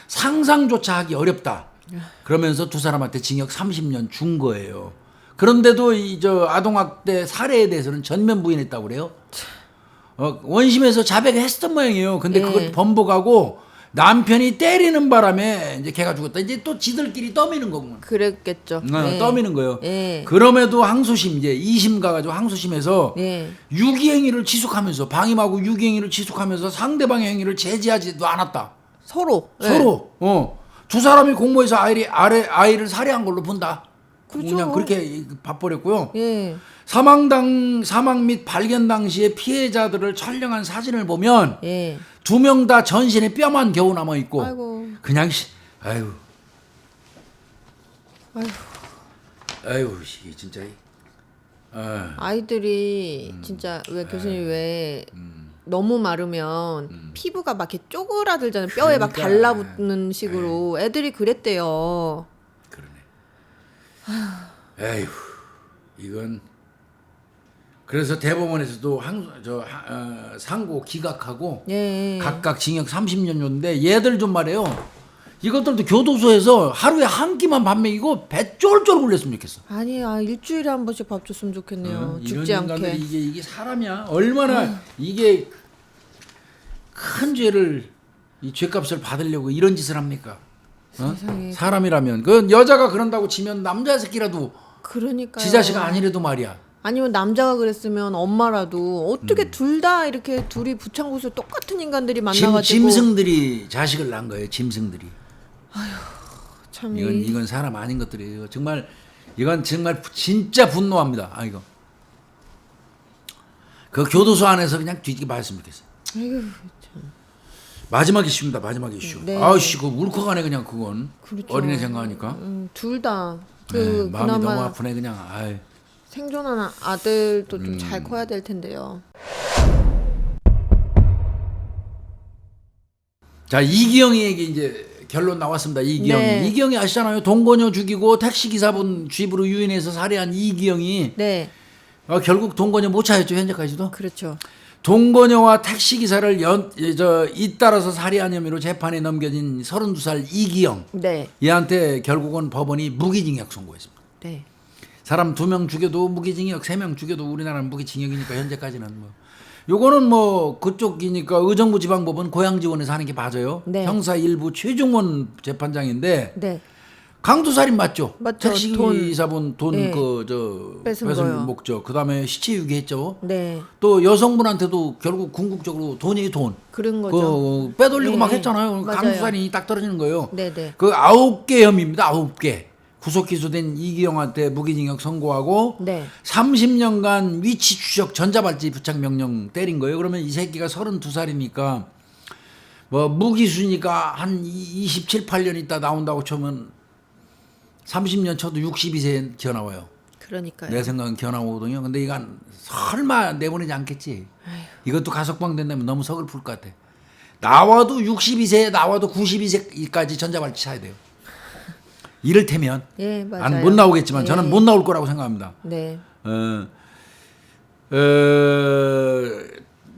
상상조차 하기 어렵다. 그러면서 두 사람한테 징역 30년 준 거예요. 그런데도 저 아동학대 살해에 대해서는 전면 부인했다고 그래요. 원심에서 자백을 했었던 모양이에요. 근데 그걸 번복하고 남편이 때리는 바람에 이제 걔가 죽었다. 이제 또 지들끼리 떠미는 거구만. 그랬겠죠. 떠미는 거예요. 예. 그럼에도 항소심 이제 2심 가가지고 항소심에서 예. 유기행위를 지속하면서 방임하고 유기행위를 지속하면서 상대방의 행위를 제지하지도 않았다. 서로. 두 사람이 공모해서 아이를 살해한 걸로 본다. 그렇죠. 그냥 그렇게 봐버렸고요. 예. 사망 및 발견 당시에 피해자들을 촬영한 사진을 보면 예. 두 명 다 전신에 뼈만 겨우 남아 있고 아이고. 그냥 아유 이게 진짜 아이들이 진짜 왜 교수님 왜 너무 마르면 피부가 막 이렇게 쪼그라들잖아요. 뼈에 막 그러니까. 달라붙는 식으로 애들이 그랬대요. 그러네. 에휴 이건 그래서 대법원에서도 상고 기각하고 예. 각각 징역 30년 줬는데 얘들 좀 말해요. 이것들도 교도소에서 하루에 한 끼만 밥 먹이고 배 쫄쫄 굴렸으면 좋겠어. 아니야 일주일에 한 번씩 밥 줬으면 좋겠네요. 이런 죽지 인간들이 않게. 이게 사람이야. 얼마나 이게 큰 죄를 이 죄값을 받으려고 이런 짓을 합니까? 세상에. 사람이라면 그 여자가 그런다고 치면 남자 새끼라도 그러니까요. 지 자식 아니래도 말이야. 아니면 남자가 그랬으면 엄마라도 어떻게 둘 다 이렇게 둘이 부창고에서 똑같은 인간들이 만나가지고 짐승들이 자식을 낳은 거예요. 짐승들이. 참 이건 사람 아닌 것들이에요. 이건 정말 진짜 분노합니다. 이거 그 교도소 안에서 그냥 뒤지게 봤으면 좋겠어요. 아이고 참. 마지막 이슈입니다. 마지막 이슈. 네. 아우씨 그 울컥하네 그냥 그건. 그렇죠. 어린애 생각하니까. 둘 다 네, 마음이 그나마 너무 아프네 그냥. 생존한 아들도 좀 잘 커야 될 텐데요. 자 이기영이에게 이제 결론 나왔습니다. 이기영이. 네. 이기영이 아시잖아요. 동거녀 죽이고 택시기사분 집으로 유인해서 살해한 이기영이 네, 결국 동거녀 못 찾았죠. 현재까지도. 그렇죠. 동거녀와 택시기사를 잇따라서 살해한 혐의로 재판에 넘겨진 32살 이기영. 네, 얘한테 결국은 법원이 무기징역 선고했습니다. 네. 사람 2명 죽여도 무기징역, 3명 죽여도 우리나라는 무기징역이니까 현재까지는 뭐. 요거는 뭐 그쪽이니까 의정부 지방법원 고양지원에서 하는 게 맞아요. 네. 형사 1부 최종원 재판장인데 네. 강도살인 맞죠? 맞죠. 택시기사분 돈 예. 뺏은 거요. 목적. 그다음에 시체 유기했죠. 네. 또 여성분한테도 결국 궁극적으로 돈이 돈. 그런 거죠. 빼돌리고 예, 막 예. 했잖아요. 맞아요. 강도살인이 딱 떨어지는 거예요. 네, 네. 그 9개 혐의입니다. 9개. 구속 기소된 이기영한테 무기징역 선고하고 네. 30년간 위치 추적 전자발찌 부착 명령 때린 거예요. 그러면 이 새끼가 32살이니까 뭐 무기수니까 한 27, 8년 있다 나온다고 쳐면 30년 쳐도 62세에 기어 나와요. 그러니까요. 내 생각은 기어 나오거든요. 근데 이건 설마 내보내지 않겠지. 이것도 가석방 된다면 너무 서글플 것 같아. 나와도 62세에 나와도 92세까지 전자발찌 차야 돼요. 이를테면 예, 맞아요. 못 나오겠지만 저는 예. 못 나올 거라고 생각합니다. 네.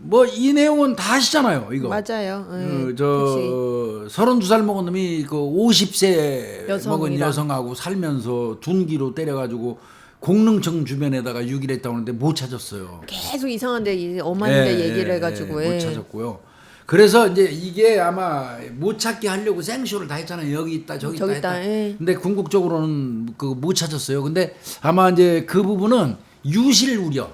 뭐 이 내용은 다 아시잖아요. 이거. 맞아요. 예. 저 32살 먹은 놈이 그 50세 먹은 여성이랑. 여성하고 살면서 둔기로 때려가지고 공릉청 주변에다가 유기를 했다고 하는데 못 찾았어요. 계속 이상한데 엄한데 예, 얘기를 해가지고 못 찾았고요. 그래서 이제 이게 아마 못 찾게 하려고 생쇼를 다 했잖아요. 여기 있다 저기 있다 했다. 예. 근데 궁극적으로는 그 못 찾았어요. 근데 아마 이제 그 부분은 유실 우려,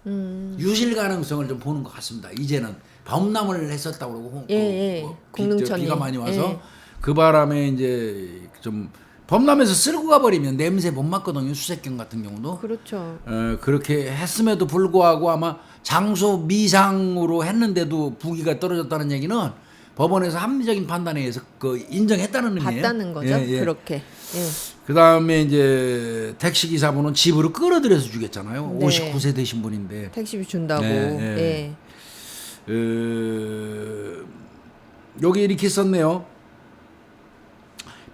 유실 가능성을 좀 보는 것 같습니다. 이제는 범람을 했었다고 그러고 예, 예. 공릉천이. 비가 많이 와서 예. 그 바람에 이제 좀 범람해서 쓸고 가버리면 냄새 못 맡거든요. 수색견 같은 경우도. 그렇죠. 그렇게 했음에도 불구하고 아마 장소 미상으로 했는데도 부기가 떨어졌다는 얘기는 법원에서 합리적인 판단에 의해서 인정했다는 의미예요. 봤다는 거죠. 그렇게. 예. 그 다음에 이제 택시기사분은 집으로 끌어들여서 주겠잖아요. 네. 59세 되신 분인데. 택시비 준다고. 네, 예. 여기 이렇게 썼네요.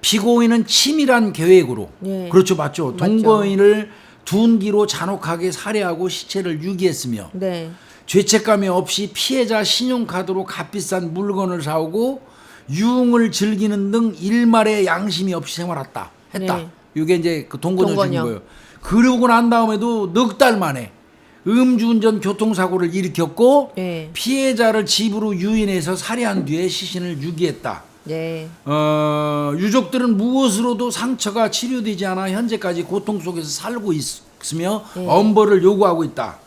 피고인은 치밀한 계획으로. 예. 그렇죠. 맞죠. 동거인을 둔기로 잔혹하게 살해하고 시체를 유기했으며 네. 죄책감이 없이 피해자 신용카드로 값비싼 물건을 사오고 유흥을 즐기는 등 일말의 양심이 없이 생활했다. 했다. 네. 이게 이제 그 동거녀 죽인 동거녀. 거예요. 그러고 난 다음에도 넉 달 만에 음주운전 교통사고를 일으켰고 네. 피해자를 집으로 유인해서 살해한 뒤에 시신을 유기했다. 네. 유족들은 무엇으로도 상처가 치료되지 않아 현재까지 고통 속에서 살고 있으며 네. 엄벌을 요구하고 있다.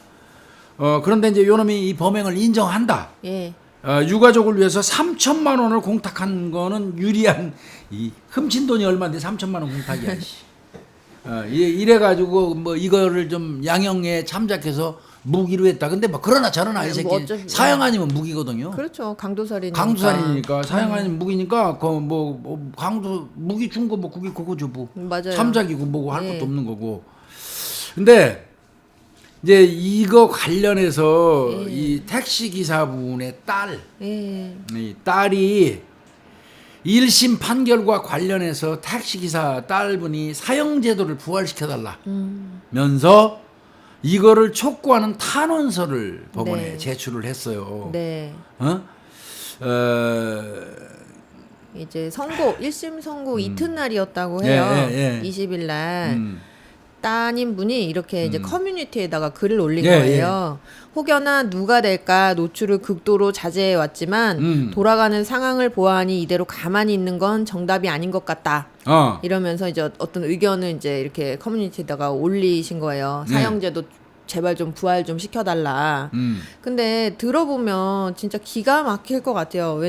그런데 이제 요놈이 이 범행을 인정한다. 예. 유가족을 위해서 3천만 원을 공탁한 거는 유리한 이 훔친 돈이 얼마인데 3천만 원 공탁이야. 이래가지고 뭐 이거를 좀 양형에 참작해서 무기로 했다. 근데 뭐 그러나 저러나 이 새끼 뭐 어차피- 사형 아니면 무기거든요. 그렇죠. 강도살이니까. 강도살이니까 사형 아니면 무기니까 뭐 강도 무기 준 거 뭐 그게 그거죠 뭐. 맞아요. 참작이고 뭐고 할 네. 것도 없는 거고. 근데 이제 이거 관련해서 이 택시 기사분의 딸, 예. 이 딸이 1심 판결과 관련해서 택시기사 딸분이 사형제도를 부활시켜달라면서 이거를 촉구하는 탄원서를 법원에 네. 제출을 했어요. 네. 이제 선고 1심 선고 이튿날이었다고 해요. 예. 20일 날. 따님 분이 이렇게 이제 커뮤니티에다가 글을 올린 예, 거예요. 혹여나 누가 될까 노출을 극도로 자제해 왔지만 돌아가는 상황을 보아하니 이대로 가만히 있는 건 정답이 아닌 것 같다. 이러면서 이제 어떤 의견을 이제 이렇게 커뮤니티에다가 올리신 거예요. 네. 사형제도 제발 좀 부활 좀 시켜달라. 근데 들어보면 진짜 기가 막힐 것 같아요.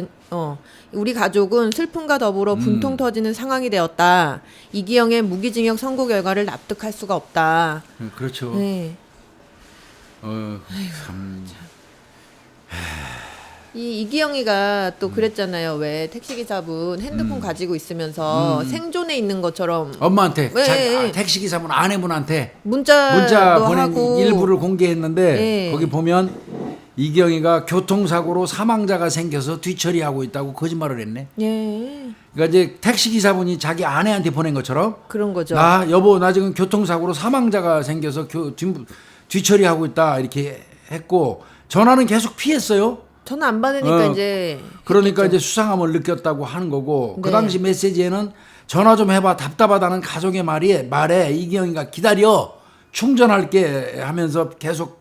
우리 가족은 슬픔과 더불어 분통 터지는 상황이 되었다. 이기영의 무기징역 선고 결과를 납득할 수가 없다. 그렇죠. 네. 참. 이 이기영이가 또 그랬잖아요. 왜 택시기사분 핸드폰 가지고 있으면서 생존에 있는 것처럼 엄마한테 네. 택시기사분 아내분한테 문자 보낸 하고 일부를 공개했는데 네. 거기 보면 이경이가 교통사고로 사망자가 생겨서 뒤처리하고 있다고 거짓말을 했네. 예. 그러니까 이제 택시기사분이 자기 아내한테 보낸 것처럼 그런 거죠. 여보 나 지금 교통사고로 사망자가 생겨서 뒤처리하고 있다 이렇게 했고 전화는 계속 피했어요. 전화 안 받으니까 이제 그러니까 했겠죠. 이제 수상함을 느꼈다고 하는 거고 그 네. 당시 메시지에는 전화 좀 해봐 답답하다는 가족의 말에 이경이가 기다려 충전할게 하면서 계속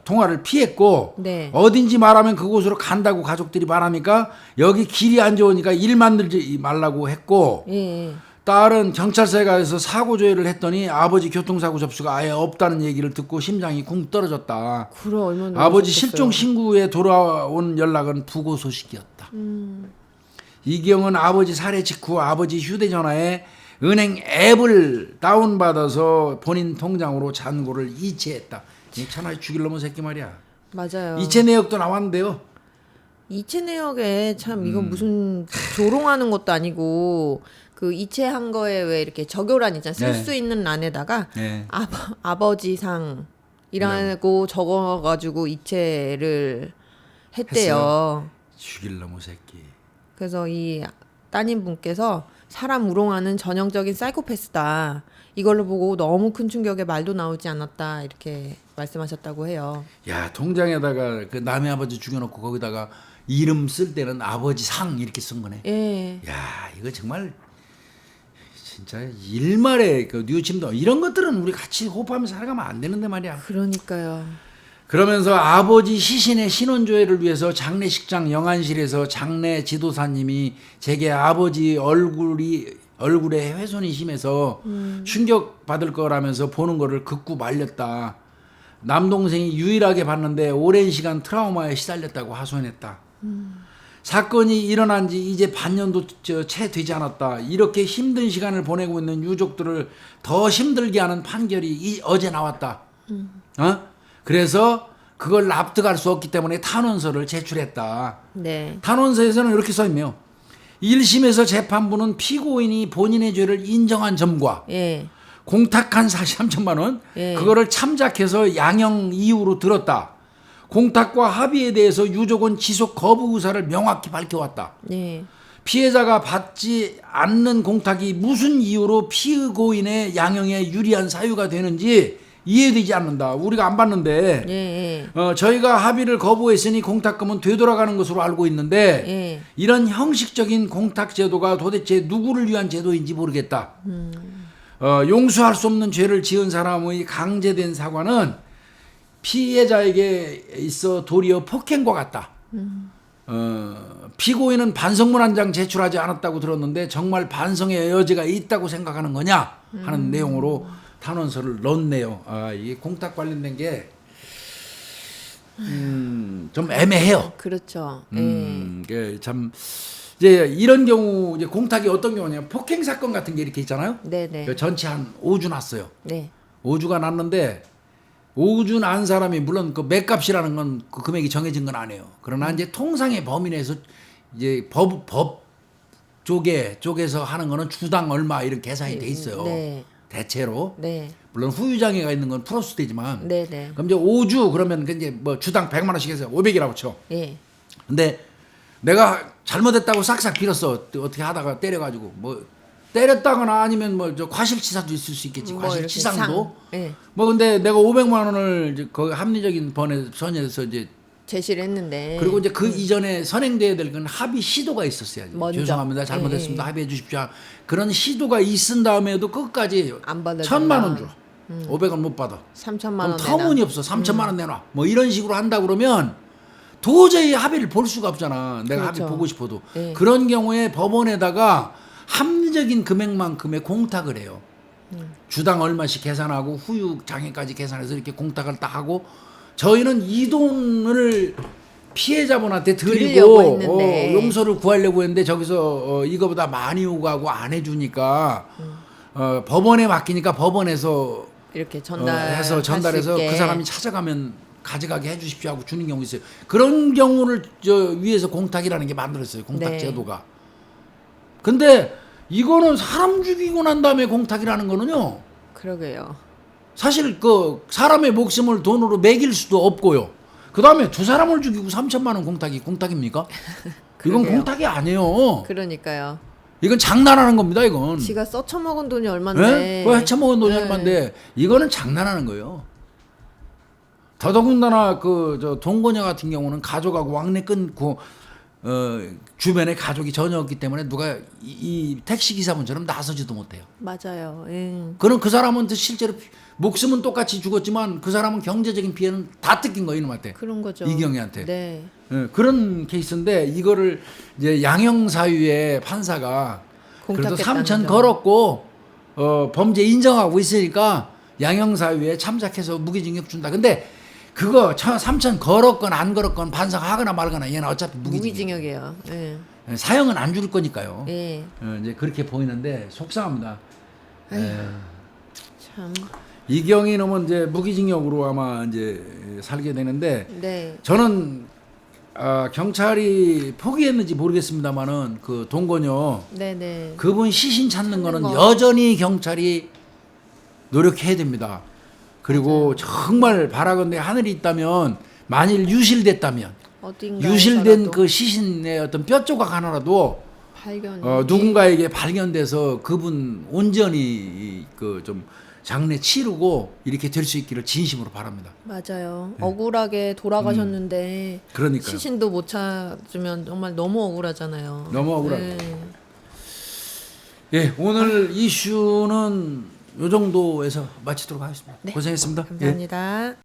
통화를 피했고 네. 어딘지 말하면 그곳으로 간다고 가족들이 말하니까 여기 길이 안 좋으니까 일 만들지 말라고 했고 예. 딸은 경찰서에 가서 사고 조회를 했더니 아버지 교통사고 접수가 아예 없다는 얘기를 듣고 심장이 쿵 떨어졌다. 그래 얼마나 아버지 놀라셨겠어요. 실종 신고에 돌아온 연락은 부고 소식이었다. 이경은 아버지 살해 직후 아버지 휴대전화에 은행 앱을 다운받아서 본인 통장으로 잔고를 이체했다. 이 차라리 죽일 놈의 새끼 말이야. 맞아요. 이체 내역도 나왔는데요. 이체 내역에 참 이건 무슨 조롱하는 것도 아니고 그 이체한 거에 왜 이렇게 적요란 있잖아요. 쓸 네. 수 있는 란에다가 네. 아버지상이라고 적어가지고 이체를 했대요. 했어요. 죽일 놈의 새끼. 그래서 이 따님 분께서 사람 우롱하는 전형적인 사이코패스다. 이걸로 보고 너무 큰 충격에 말도 나오지 않았다. 이렇게 말씀하셨다고 해요. 야 통장에다가 그 남의 아버지 죽여놓고 거기다가 이름 쓸 때는 아버지 상 이렇게 쓴 거네. 예. 야 이거 정말 진짜 일말의 그 뉘우침도 이런 것들은 우리 같이 호흡하면서 살아가면 안 되는데 말이야. 그러니까요. 그러면서 아버지 시신의 신원조회를 위해서 장례식장 영안실에서 장례 지도사님이 제게 아버지 얼굴에 훼손이 심해서 충격받을 거라면서 보는 거를 극구 말렸다. 남동생이 유일하게 봤는데 오랜 시간 트라우마에 시달렸다고 하소연했다. 사건이 일어난 지 이제 반년도 채 되지 않았다. 이렇게 힘든 시간을 보내고 있는 유족들을 더 힘들게 하는 판결이 어제 나왔다. 그래서 그걸 납득할 수 없기 때문에 탄원서를 제출했다. 네. 탄원서에서는 이렇게 써 있네요. 1심에서 재판부는 피고인이 본인의 죄를 인정한 점과 예. 공탁한 사실 3천만 원 예. 그거를 참작해서 양형 이유로 들었다. 공탁과 합의에 대해서 유족은 지속 거부 의사를 명확히 밝혀왔다. 네. 피해자가 받지 않는 공탁이 무슨 이유로 피고인의 양형에 유리한 사유가 되는지 이해되지 않는다. 우리가 안 받는데 예. 저희가 합의를 거부했으니 공탁금은 되돌아가는 것으로 알고 있는데 예. 이런 형식적인 공탁 제도가 도대체 누구를 위한 제도인지 모르겠다. 용서할 수 없는 죄를 지은 사람의 강제된 사과는 피해자에게 있어 도리어 폭행과 같다. 피고인은 반성문 한 장 제출하지 않았다고 들었는데 정말 반성의 여지가 있다고 생각하는 거냐 하는 내용으로 탄원서를 넣었네요. 이게 공탁 관련된 게 좀 애매해요. 그렇죠. 이게 참 이제 이런 경우 이제 공탁이 어떤 경우냐면 폭행 사건 같은 게 이렇게 있잖아요. 네네. 그 전체 한 5주 났어요. 네. 5주가 났는데 5주 난 사람이 물론 그 맥값이라는 건 그 금액이 정해진 건 아니에요. 그러나 이제 통상의 범위 내에서 이제 법 쪽에서 하는 거는 주당 얼마 이런 계산이 돼 있어요. 네. 대체로. 네. 물론 후유장애가 있는 건 플러스 되지만. 네네. 그럼 이제 5주 그러면 이제 뭐 주당 100만 원씩 해서 500이라고 쳐. 예. 근데 내가 잘못했다고 싹싹 빌었어. 어떻게 하다가 때려가지고 뭐 때렸다거나 아니면 뭐 저 과실치사도 있을 수 있겠지. 뭐 과실치상도. 예. 뭐 근데 내가 500만 원을 이제 그 합리적인 선에서 이제 제시를 했는데. 그리고 이제 그 이전에 선행돼야 될 건 합의 시도가 있었어야지. 먼저. 죄송합니다. 잘못했습니다. 예. 합의해 주십시오. 그런 시도가 있은 다음에도 끝까지 안 받아준다. 1,000만 원 줘. 500원 못 받아. 3천만 그럼 원. 터무니없어. 3천만 원 내놔. 뭐 이런 식으로 한다 그러면 도저히 합의를 볼 수가 없잖아. 내가 그렇죠. 합의 보고 싶어도. 예. 그런 경우에 법원에다가 합리적인 금액만큼의 공탁을 해요. 주당 얼마씩 계산하고 후유 장애까지 계산해서 이렇게 공탁을 딱 하고 저희는 이 돈을 피해자분한테 드리려고 드리고 했는데. 용서를 구하려고 했는데 저기서 이거보다 많이 오가고 안 해주니까 법원에 맡기니까 법원에서 이렇게 해서 전달해서 수 있게. 그 사람이 찾아가면 가져가게 해주십시오 하고 주는 경우 있어요. 그런 경우를 위해서 공탁이라는 게 만들었어요. 공탁 네. 제도가. 근데 이거는 사람 죽이고 난 다음에 공탁이라는 거는요. 그러게요. 사실 그 사람의 목숨을 돈으로 매길 수도 없고요. 그 다음에 두 사람을 죽이고 3천만 원 공탁입니까? 이건 그러게요. 공탁이 아니에요. 그러니까요. 이건 장난하는 겁니다. 이건. 지가 써쳐먹은 돈이 얼만데. 네? 그거 헤쳐먹은 돈이 네. 얼마인데 이거는 장난하는 거예요. 더더군다나 그 저 동거녀 같은 경우는 가족하고 왕래 끊고 주변에 가족이 전혀 없기 때문에 누가 이 택시 기사분처럼 나서지도 못해요. 맞아요. 예. 그럼 그 사람은 실제로 목숨은 똑같이 죽었지만 그 사람은 경제적인 피해는 다 뜯긴 거예요 이놈한테. 그런 거죠. 이경이한테. 네. 예, 그런 케이스인데 이거를 이제 양형사유의 판사가 그래도 공탁했다는 3천 점. 걸었고 범죄 인정하고 있으니까 양형사유에 참작해서 무기징역 준다. 근데 그거 3천 걸었건 안 걸었건 반성하거나 말거나 얘는 어차피 무기징역. 무기징역이에요. 예. 사형은 안 줄 거니까요. 예. 이제 그렇게 보이는데 속상합니다. 예. 참. 이경이 놈은 이제 무기징역으로 아마 이제 살게 되는데 네. 저는 경찰이 포기했는지 모르겠습니다만은 그 동거녀 네네. 그분 시신 찾는 거는 거. 여전히 경찰이 노력해야 됩니다. 그리고 정말 바라건대 하늘이 있다면 만일 유실됐다면 어딘가에서라도 유실된 그 시신의 어떤 뼈 조각 하나라도 발견. 누군가에게 발견돼서 그분 온전히 그 좀 장례 치르고 이렇게 될 수 있기를 진심으로 바랍니다. 맞아요. 억울하게 돌아가셨는데 그러니까요. 시신도 못 찾으면 정말 너무 억울하잖아요. 너무 억울하죠. 네. 예, 오늘 이슈는 요 정도에서 마치도록 하겠습니다. 네. 고생했습니다. 예. 감사합니다.